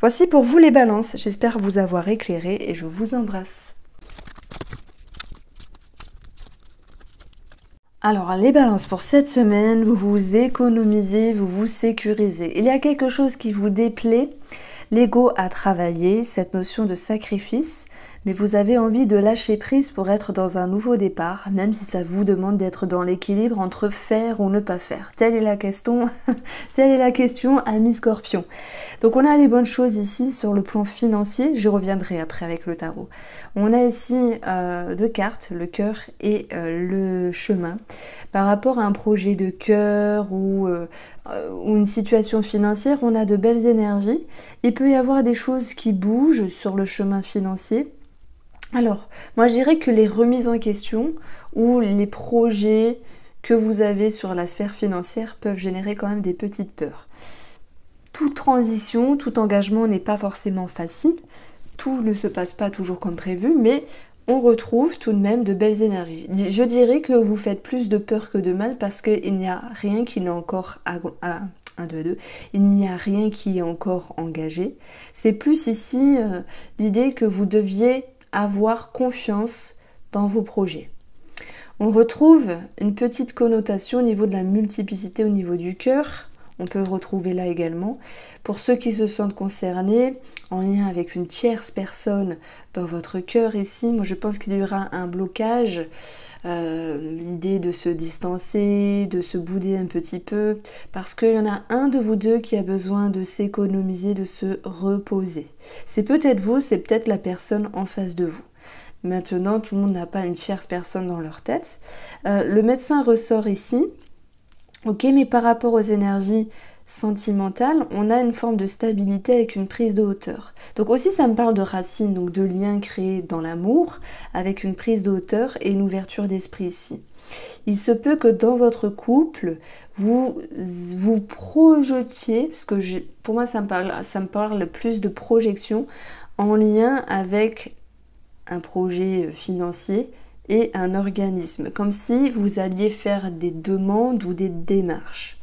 Voici pour vous les balances, j'espère vous avoir éclairé et je vous embrasse. Alors les balances pour cette semaine, vous vous économisez, vous vous sécurisez. Il y a quelque chose qui vous déplaît, l'ego a travaillé, cette notion de sacrifice, mais vous avez envie de lâcher prise pour être dans un nouveau départ, même si ça vous demande d'être dans l'équilibre entre faire ou ne pas faire. Telle est la question, ami Scorpion. Donc on a des bonnes choses ici sur le plan financier, j'y reviendrai après avec le tarot. On a ici deux cartes, le cœur et le chemin. Par rapport à un projet de cœur ou une situation financière, on a de belles énergies. Il peut y avoir des choses qui bougent sur le chemin financier. Alors, moi je dirais que les remises en question ou les projets que vous avez sur la sphère financière peuvent générer quand même des petites peurs. Toute transition, tout engagement n'est pas forcément facile, tout ne se passe pas toujours comme prévu, mais on retrouve tout de même de belles énergies. Je dirais que vous faites plus de peur que de mal parce qu'il n'y a rien qui n'est encore il n'y a rien qui est encore engagé. C'est plus ici l'idée que vous deviez avoir confiance dans vos projets. On retrouve une petite connotation au niveau de la multiplicité au niveau du cœur. On peut le retrouver là également. Pour ceux qui se sentent concernés, en lien avec une tierce personne dans votre cœur ici, moi je pense qu'il y aura un blocage. L'idée de se distancer, de se bouder un petit peu, parce qu'il y en a un de vous deux qui a besoin de s'économiser, de se reposer. C'est peut-être vous, c'est peut-être la personne en face de vous. Maintenant, tout le monde n'a pas une tierce personne dans leur tête. Le médecin ressort ici. Ok, mais par rapport aux énergies sentimentales, on a une forme de stabilité avec une prise de hauteur. Donc aussi, ça me parle de racines, donc de liens créés dans l'amour, avec une prise de hauteur et une ouverture d'esprit ici. Il se peut que dans votre couple, vous vous projetiez, parce que pour moi, ça me parle plus de projection en lien avec un projet financier et un organisme, comme si vous alliez faire des demandes ou des démarches.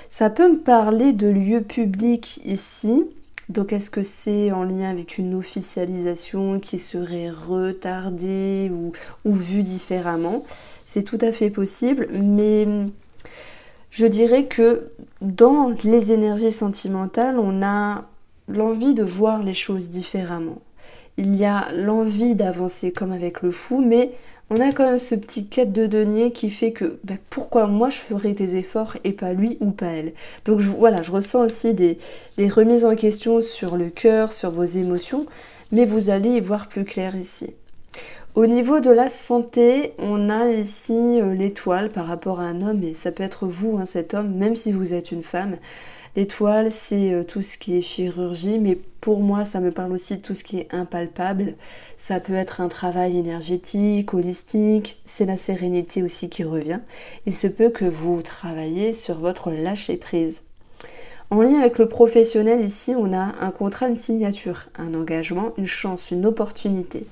Ça peut me parler de lieux publics ici, donc est-ce que c'est en lien avec une officialisation qui serait retardée ou vue différemment? C'est tout à fait possible, mais je dirais que dans les énergies sentimentales, on a l'envie de voir les choses différemment. Il y a l'envie d'avancer comme avec le fou, mais on a quand même ce petit quête de denier qui fait que pourquoi moi je ferais des efforts et pas lui ou pas elle. Donc voilà, je ressens aussi des remises en question sur le cœur, sur vos émotions, mais vous allez y voir plus clair ici. Au niveau de la santé, on a ici l'étoile par rapport à un homme, et ça peut être vous, cet homme, même si vous êtes une femme. L'étoile, c'est tout ce qui est chirurgie, mais pour moi, ça me parle aussi de tout ce qui est impalpable. Ça peut être un travail énergétique, holistique, c'est la sérénité aussi qui revient. Il se peut que vous travaillez sur votre lâcher-prise. En lien avec le professionnel, ici, on a un contrat, une signature, un engagement, une chance, une opportunité.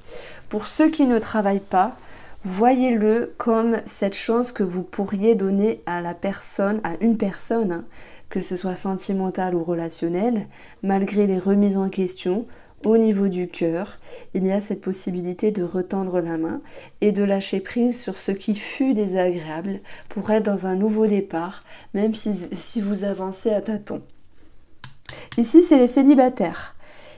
Pour ceux qui ne travaillent pas, voyez-le comme cette chance que vous pourriez donner à une personne, que ce soit sentimental ou relationnel, malgré les remises en question au niveau du cœur, il y a cette possibilité de retendre la main et de lâcher prise sur ce qui fut désagréable pour être dans un nouveau départ, même si vous avancez à tâtons. Ici, c'est les célibataires.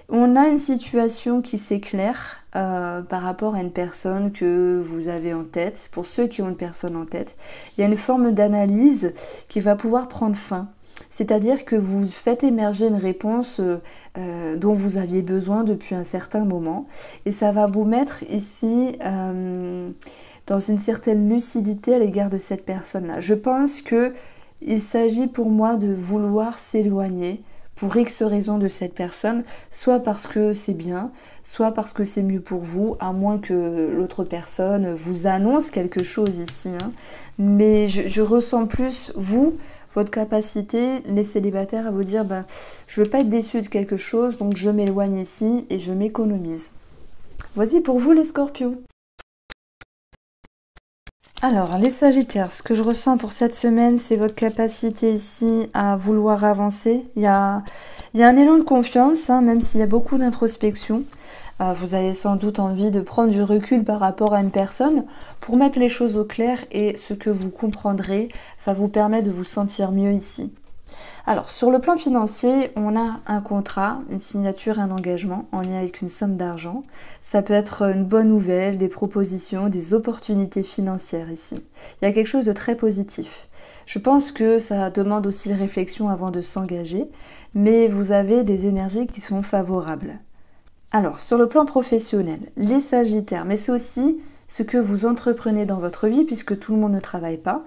On a une situation qui s'éclaire par rapport à une personne que vous avez en tête. Pour ceux qui ont une personne en tête, il y a une forme d'analyse qui va pouvoir prendre fin. C'est-à-dire que vous faites émerger une réponse dont vous aviez besoin depuis un certain moment. Et ça va vous mettre ici dans une certaine lucidité à l'égard de cette personne-là. Je pense qu'il s'agit pour moi de vouloir s'éloigner pour X raisons de cette personne, soit parce que c'est bien, soit parce que c'est mieux pour vous, à moins que l'autre personne vous annonce quelque chose ici. Hein. Mais je ressens plus, vous, votre capacité, les célibataires, à vous dire, je ne veux pas être déçu de quelque chose, donc je m'éloigne ici et je m'économise. Voici pour vous les Scorpions. Alors, les Sagittaires, ce que je ressens pour cette semaine, c'est votre capacité ici à vouloir avancer. Il y a un élan de confiance, hein, même s'il y a beaucoup d'introspection. Vous avez sans doute envie de prendre du recul par rapport à une personne pour mettre les choses au clair et ce que vous comprendrez va vous permettre de vous sentir mieux ici. Alors, sur le plan financier, on a un contrat, une signature, un engagement en lien avec une somme d'argent. Ça peut être une bonne nouvelle, des propositions, des opportunités financières ici. Il y a quelque chose de très positif. Je pense que ça demande aussi réflexion avant de s'engager, mais vous avez des énergies qui sont favorables. Alors, sur le plan professionnel, les Sagittaires, mais c'est aussi ce que vous entreprenez dans votre vie, puisque tout le monde ne travaille pas.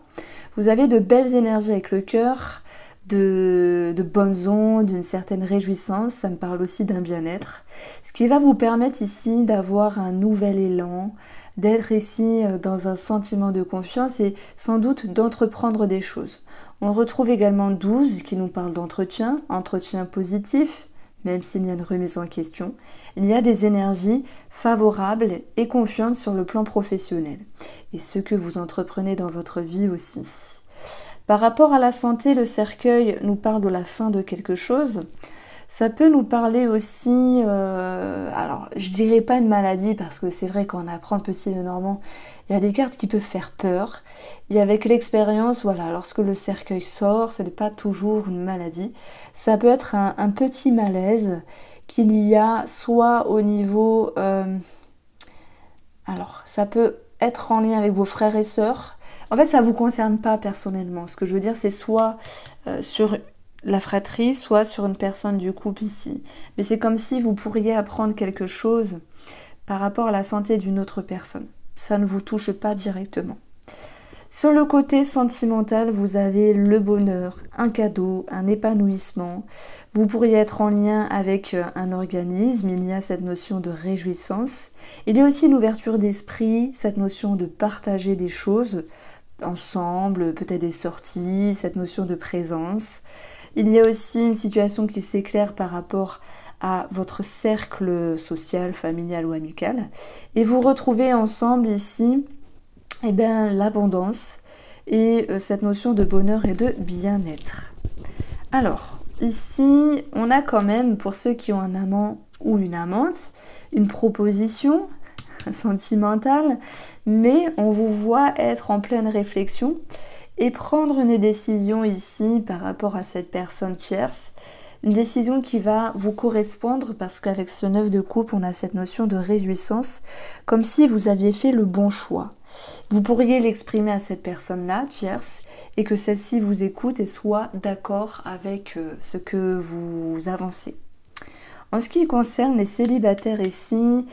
Vous avez de belles énergies avec le cœur, de bonnes ondes, d'une certaine réjouissance, ça me parle aussi d'un bien-être. Ce qui va vous permettre ici d'avoir un nouvel élan, d'être ici dans un sentiment de confiance et sans doute d'entreprendre des choses. On retrouve également 12 qui nous parle d'entretien, entretien positif, même s'il y a une remise en question. Il y a des énergies favorables et confiantes sur le plan professionnel. Et ce que vous entreprenez dans votre vie aussi. Par rapport à la santé, le cercueil nous parle de la fin de quelque chose. Ça peut nous parler aussi, alors je dirais pas une maladie parce que c'est vrai qu'on apprend Petit Lenormand, il y a des cartes qui peuvent faire peur. Et avec l'expérience, voilà, lorsque le cercueil sort, ce n'est pas toujours une maladie. Ça peut être un petit malaise qu'il y a soit au niveau... alors, ça peut être en lien avec vos frères et sœurs. En fait, ça ne vous concerne pas personnellement. Ce que je veux dire, c'est soit sur la fratrie, soit sur une personne du couple ici. Mais c'est comme si vous pourriez apprendre quelque chose par rapport à la santé d'une autre personne. Ça ne vous touche pas directement. Sur le côté sentimental, vous avez le bonheur, un cadeau, un épanouissement. Vous pourriez être en lien avec un organisme, il y a cette notion de réjouissance. Il y a aussi une ouverture d'esprit, cette notion de partager des choses ensemble, peut-être des sorties, cette notion de présence. Il y a aussi une situation qui s'éclaire par rapport à votre cercle social, familial ou amical. Et vous retrouvez ensemble ici l'abondance et cette notion de bonheur et de bien-être. Alors, ici, on a quand même, pour ceux qui ont un amant ou une amante, une proposition sentimentale, mais on vous voit être en pleine réflexion et prendre une décision ici par rapport à cette personne tierce, une décision qui va vous correspondre parce qu'avec ce 9 de coupe, on a cette notion de réjouissance, comme si vous aviez fait le bon choix. Vous pourriez l'exprimer à cette personne-là, tierce, et que celle-ci vous écoute et soit d'accord avec ce que vous avancez. En ce qui concerne les célibataires ici,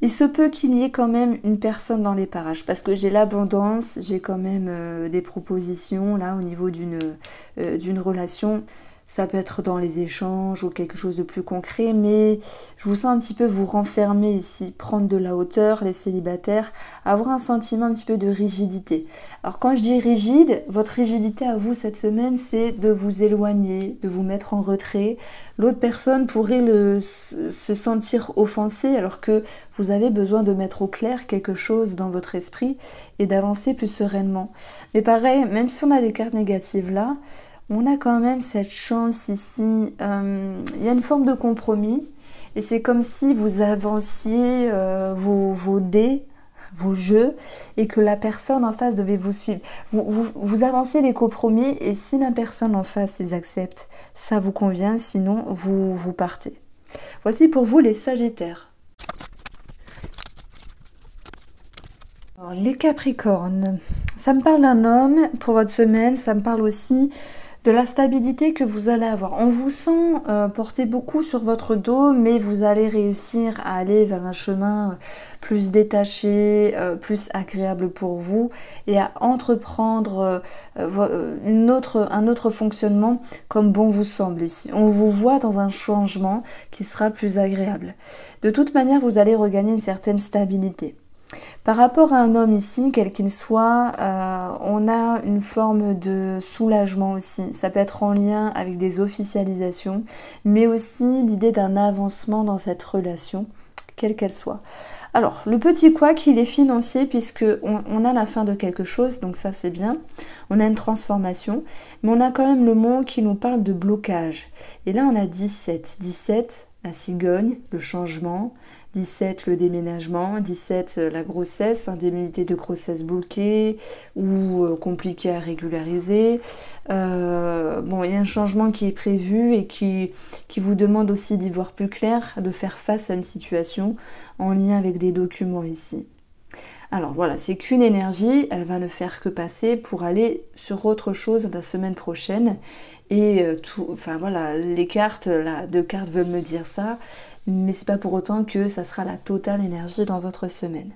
il se peut qu'il y ait quand même une personne dans les parages, parce que j'ai l'abondance, j'ai quand même des propositions là au niveau d'une relation. Ça peut être dans les échanges ou quelque chose de plus concret, mais je vous sens un petit peu vous renfermer ici, prendre de la hauteur, les célibataires, avoir un sentiment un petit peu de rigidité. Alors quand je dis rigide, votre rigidité à vous cette semaine, c'est de vous éloigner, de vous mettre en retrait. L'autre personne pourrait se sentir offensée alors que vous avez besoin de mettre au clair quelque chose dans votre esprit et d'avancer plus sereinement. Mais pareil, même si on a des cartes négatives là, on a quand même cette chance ici, il y a une forme de compromis Et c'est comme si vous avanciez vos dés, vos jeux, et que la personne en face devait vous suivre. Vous avancez les compromis, et si la personne en face les accepte, ça vous convient, sinon vous partez. Voici pour vous les Sagittaires. Alors, les Capricornes, ça me parle d'un homme pour votre semaine, ça me parle aussi de la stabilité que vous allez avoir. On vous sent porter beaucoup sur votre dos, mais vous allez réussir à aller vers un chemin plus détaché, plus agréable pour vous, et à entreprendre un autre fonctionnement comme bon vous semble ici. On vous voit dans un changement qui sera plus agréable. De toute manière, vous allez regagner une certaine stabilité. Par rapport à un homme ici, quel qu'il soit, on a une forme de soulagement aussi. Ça peut être en lien avec des officialisations, mais aussi l'idée d'un avancement dans cette relation, quelle qu'elle soit. Alors, le petit couac, il est financier puisque on a la fin de quelque chose, donc ça c'est bien. On a une transformation, mais on a quand même le mot qui nous parle de blocage. Et là, on a 17. 17, la cigogne, le changement. 17, le déménagement, 17, la grossesse, indemnité de grossesse bloquée ou compliquée à régulariser. Bon, il y a un changement qui est prévu et qui vous demande aussi d'y voir plus clair, de faire face à une situation en lien avec des documents ici. Alors voilà, c'est qu'une énergie, elle va ne faire que passer pour aller sur autre chose la semaine prochaine. Et enfin voilà, les cartes, là, deux cartes veulent me dire ça, mais c'est pas pour autant que ça sera la totale énergie dans votre semaine.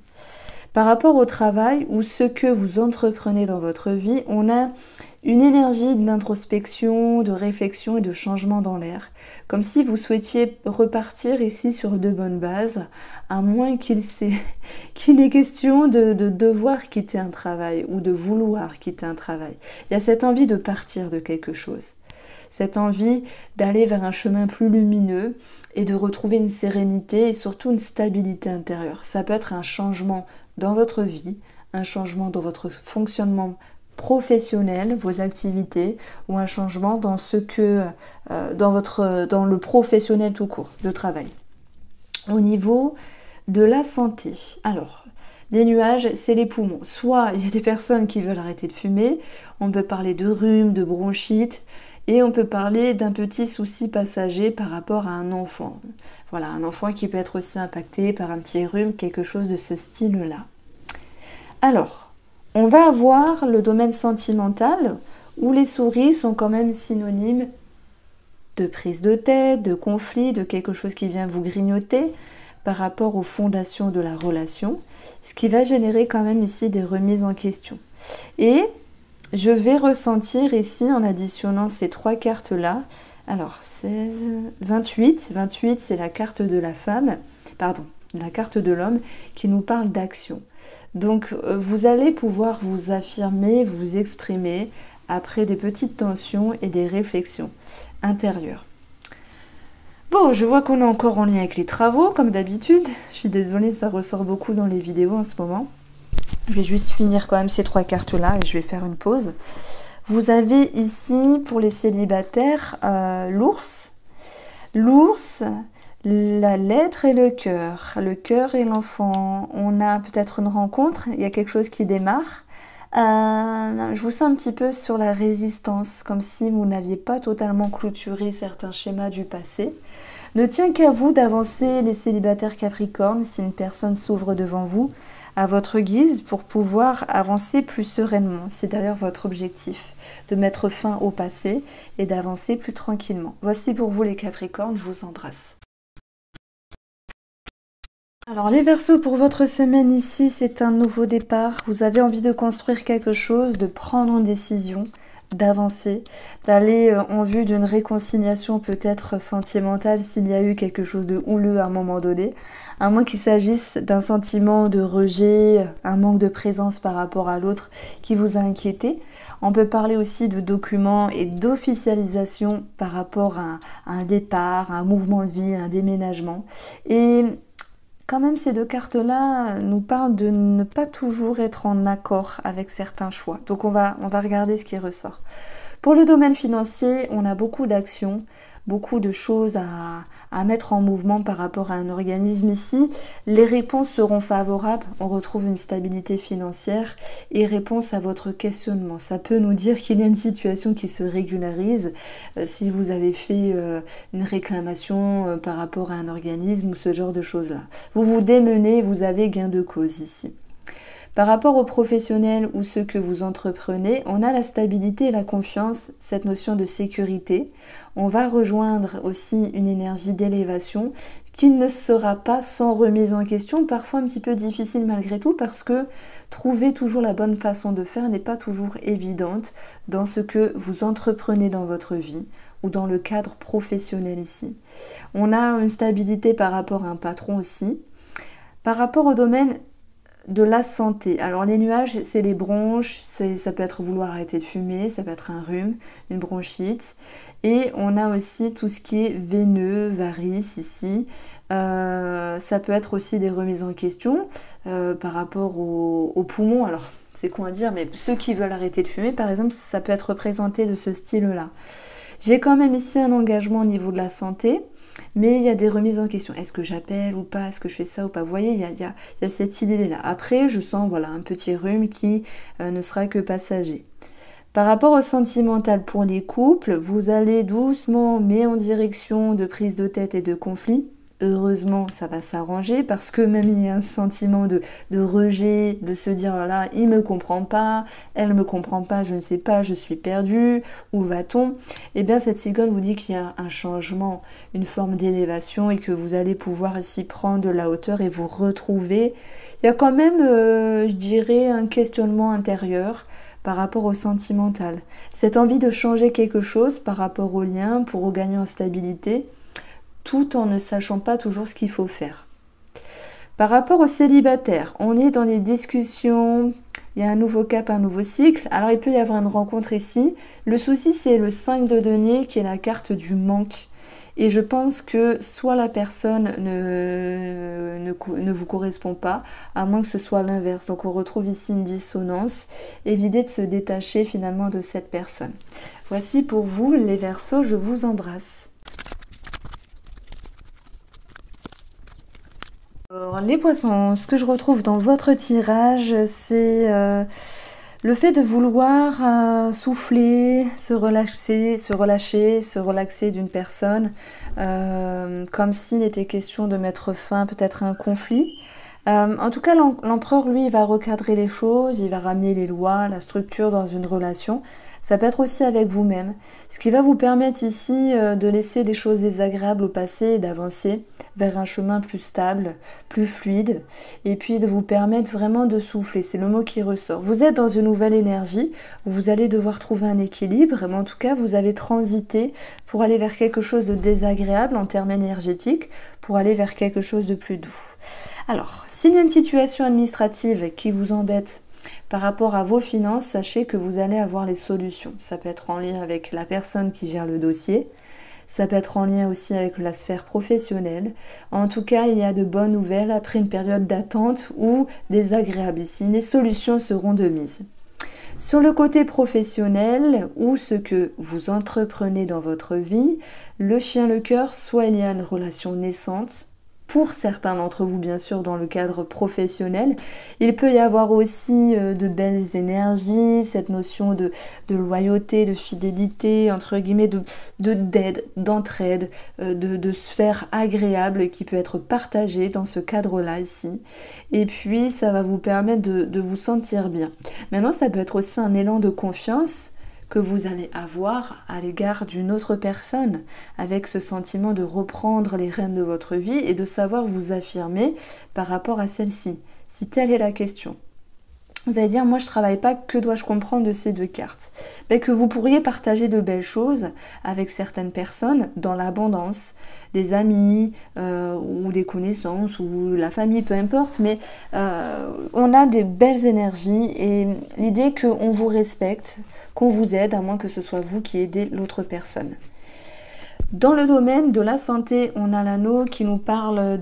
Par rapport au travail ou ce que vous entreprenez dans votre vie, on a une énergie d'introspection, de réflexion et de changement dans l'air. Comme si vous souhaitiez repartir ici sur de bonnes bases, à moins qu'il est question de devoir quitter un travail ou de vouloir quitter un travail. Il y a cette envie de partir de quelque chose. Cette envie d'aller vers un chemin plus lumineux et de retrouver une sérénité et surtout une stabilité intérieure. Ça peut être un changement dans votre vie, un changement dans votre fonctionnement professionnel, vos activités, ou un changement dans dans le professionnel tout court, de travail. Au niveau de la santé, alors, les nuages, c'est les poumons. Soit il y a des personnes qui veulent arrêter de fumer, on peut parler de rhume, de bronchite, et on peut parler d'un petit souci passager par rapport à un enfant. Voilà, un enfant qui peut être aussi impacté par un petit rhume, quelque chose de ce style-là. Alors, on va avoir le domaine sentimental, où les souris sont quand même synonymes de prise de tête, de conflit, de quelque chose qui vient vous grignoter par rapport aux fondations de la relation, ce qui va générer quand même ici des remises en question. Et je vais ressentir ici, en additionnant ces trois cartes-là, alors 16, 28, 28 c'est la carte de la femme, pardon, la carte de l'homme qui nous parle d'action. Donc vous allez pouvoir vous affirmer, vous exprimer après des petites tensions et des réflexions intérieures. Bon, je vois qu'on est encore en lien avec les travaux, comme d'habitude. Je suis désolée, ça ressort beaucoup dans les vidéos en ce moment. Je vais juste finir quand même ces trois cartes-là et je vais faire une pause. Vous avez ici, pour les célibataires, l'ours. L'ours, la lettre et le cœur. Le cœur et l'enfant. On a peut-être une rencontre, il y a quelque chose qui démarre. Je vous sens un petit peu sur la résistance, comme si vous n'aviez pas totalement clôturé certains schémas du passé. Ne tient qu'à vous d'avancer, les célibataires Capricorne, si une personne s'ouvre devant vous, à votre guise pour pouvoir avancer plus sereinement. C'est d'ailleurs votre objectif, de mettre fin au passé et d'avancer plus tranquillement. Voici pour vous les Capricornes, je vous embrasse. Alors les Verseaux, pour votre semaine ici, c'est un nouveau départ. Vous avez envie de construire quelque chose, de prendre une décision, d'avancer, d'aller en vue d'une réconciliation peut-être sentimentale s'il y a eu quelque chose de houleux à un moment donné, à moins qu'il s'agisse d'un sentiment de rejet, un manque de présence par rapport à l'autre qui vous a inquiété. On peut parler aussi de documents et d'officialisation par rapport à un départ, à un mouvement de vie, à un déménagement. Et quand même, ces deux cartes-là nous parlent de ne pas toujours être en accord avec certains choix. Donc on va regarder ce qui ressort. Pour le domaine financier, on a beaucoup d'actions, beaucoup de choses à mettre en mouvement par rapport à un organisme ici. Les réponses seront favorables, on retrouve une stabilité financière et réponse à votre questionnement. Ça peut nous dire qu'il y a une situation qui se régularise si vous avez fait une réclamation par rapport à un organisme ou ce genre de choses-là. Vous vous démenez, vous avez gain de cause ici. Par rapport aux professionnels ou ceux que vous entreprenez, on a la stabilité et la confiance, cette notion de sécurité. On va rejoindre aussi une énergie d'élévation qui ne sera pas sans remise en question, parfois un petit peu difficile malgré tout parce que trouver toujours la bonne façon de faire n'est pas toujours évidente dans ce que vous entreprenez dans votre vie ou dans le cadre professionnel ici. On a une stabilité par rapport à un patron aussi. Par rapport au domaine de la santé. Alors les nuages, c'est les bronches, ça peut être vouloir arrêter de fumer, ça peut être un rhume, une bronchite. Et on a aussi tout ce qui est veineux, varices ici. Ça peut être aussi des remises en question par rapport aux poumons. Alors c'est quoi à dire, mais ceux qui veulent arrêter de fumer, par exemple, ça peut être représenté de ce style-là. J'ai quand même ici un engagement au niveau de la santé. Mais il y a des remises en question. Est-ce que j'appelle ou pas? Est-ce que je fais ça ou pas? Vous voyez, il y a cette idée-là. Après, je sens voilà, un petit rhume qui ne sera que passager. Par rapport au sentimental pour les couples, vous allez doucement, mais en direction de prise de tête et de conflit. Heureusement, ça va s'arranger parce que même il y a un sentiment de rejet, de se dire voilà, il me comprend pas, elle me comprend pas, je ne sais pas, je suis perdue, où va-t-on? Eh bien, cette cigogne vous dit qu'il y a un changement, une forme d'élévation et que vous allez pouvoir ici prendre de la hauteur et vous retrouver. Il y a quand même, je dirais, un questionnement intérieur par rapport au sentimental. Cette envie de changer quelque chose par rapport au lien pour regagner en stabilité, tout en ne sachant pas toujours ce qu'il faut faire. Par rapport aux célibataires, on est dans des discussions, il y a un nouveau cap, un nouveau cycle. Alors il peut y avoir une rencontre ici. Le souci, c'est le 5 de denier qui est la carte du manque. Et je pense que soit la personne ne vous correspond pas, à moins que ce soit l'inverse. Donc on retrouve ici une dissonance et l'idée de se détacher finalement de cette personne. Voici pour vous les Verseaux, je vous embrasse. Alors, les poissons, ce que je retrouve dans votre tirage, c'est le fait de vouloir souffler, se relaxer d'une personne, comme s'il était question de mettre fin peut-être à un conflit. En tout cas, l'empereur, lui, il va recadrer les choses, il va ramener les lois, la structure dans une relation. Ça peut être aussi avec vous-même. Ce qui va vous permettre ici de laisser des choses désagréables au passé et d'avancer vers un chemin plus stable, plus fluide, et puis de vous permettre vraiment de souffler. C'est le mot qui ressort. Vous êtes dans une nouvelle énergie, où vous allez devoir trouver un équilibre, mais en tout cas, vous avez transité pour aller vers quelque chose de désagréable en termes énergétiques, pour aller vers quelque chose de plus doux. Alors, s'il y a une situation administrative qui vous embête par rapport à vos finances, sachez que vous allez avoir les solutions. Ça peut être en lien avec la personne qui gère le dossier, ça peut être en lien aussi avec la sphère professionnelle. En tout cas, il y a de bonnes nouvelles après une période d'attente ou désagréable ici. Les solutions seront de mise. Sur le côté professionnel ou ce que vous entreprenez dans votre vie, le chien, le cœur, soit il y a une relation naissante, pour certains d'entre vous, bien sûr, dans le cadre professionnel. Il peut y avoir aussi de belles énergies, cette notion de loyauté, de fidélité, entre guillemets, d'aide, d'entraide, de sphère agréable qui peut être partagée dans ce cadre-là ici. Et puis, ça va vous permettre de vous sentir bien. Maintenant, ça peut être aussi un élan de confiance que vous allez avoir à l'égard d'une autre personne, avec ce sentiment de reprendre les rênes de votre vie et de savoir vous affirmer par rapport à celle-ci, si telle est la question. Vous allez dire, moi je travaille pas, que dois-je comprendre de ces deux cartes? Que vous pourriez partager de belles choses avec certaines personnes dans l'abondance, des amis ou des connaissances ou la famille, peu importe, mais on a des belles énergies et l'idée qu'on vous respecte, qu'on vous aide, à moins que ce soit vous qui aidez l'autre personne. Dans le domaine de la santé, on a l'anneau qui nous parle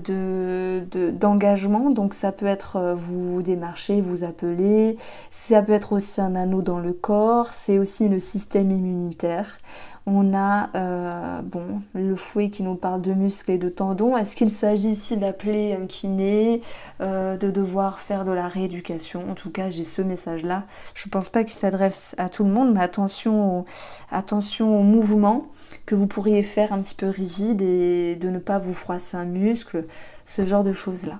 d'engagement, donc ça peut être vous démarcher, vous appeler, ça peut être aussi un anneau dans le corps, c'est aussi le système immunitaire. On a bon, le fouet qui nous parle de muscles et de tendons. Est-ce qu'il s'agit ici d'appeler un kiné, de devoir faire de la rééducation? En tout cas, j'ai ce message-là. Je ne pense pas qu'il s'adresse à tout le monde, mais attention aux mouvements que vous pourriez faire un petit peu rigides et de ne pas vous froisser un muscle, ce genre de choses-là.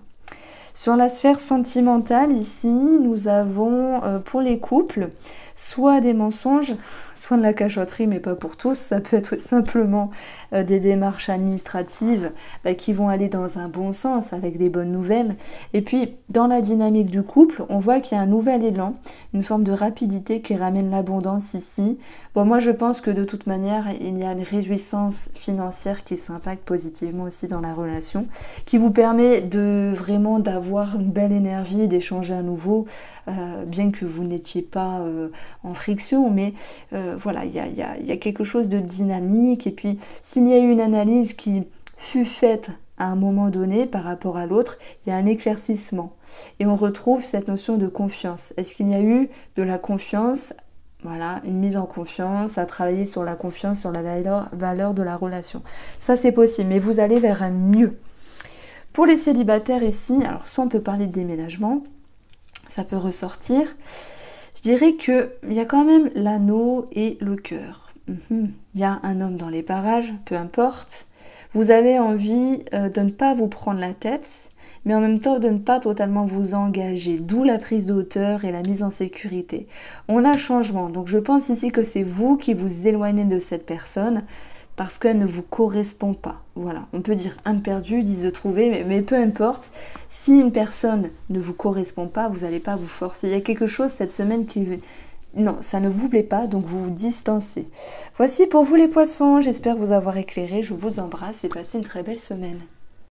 Sur la sphère sentimentale, ici, nous avons pour les couples soit des mensonges, soit de la cachotterie, mais pas pour tous. Ça peut être simplement des démarches administratives qui vont aller dans un bon sens, avec des bonnes nouvelles. Et puis, dans la dynamique du couple, on voit qu'il y a un nouvel élan, une forme de rapidité qui ramène l'abondance ici. Bon, moi, je pense que de toute manière, il y a une réjouissance financière qui s'impacte positivement aussi dans la relation, qui vous permet de vraiment d'avoir une belle énergie, d'échanger à nouveau, bien que vous n'étiez pas en friction, mais voilà, il y a quelque chose de dynamique. Et puis, s'il y a eu une analyse qui fut faite à un moment donné par rapport à l'autre, il y a un éclaircissement. Et on retrouve cette notion de confiance. Est-ce qu'il y a eu de la confiance? Voilà, une mise en confiance, à travailler sur la confiance, sur la valeur de la relation. Ça, c'est possible, mais vous allez vers un mieux. Pour les célibataires ici, alors soit on peut parler de déménagement, ça peut ressortir. Je dirais qu'il y a quand même l'anneau et le cœur. Il y a un homme dans les parages, peu importe. Vous avez envie de ne pas vous prendre la tête, mais en même temps de ne pas totalement vous engager, d'où la prise de hauteur et la mise en sécurité. On a changement, donc je pense ici que c'est vous qui vous éloignez de cette personne parce qu'elle ne vous correspond pas. Voilà, on peut dire âme perdue, 10 de trouver, mais peu importe. Si une personne ne vous correspond pas, vous n'allez pas vous forcer. Il y a quelque chose cette semaine qui... Non, ça ne vous plaît pas, donc vous vous distancez. Voici pour vous les poissons, j'espère vous avoir éclairé, je vous embrasse et passez une très belle semaine.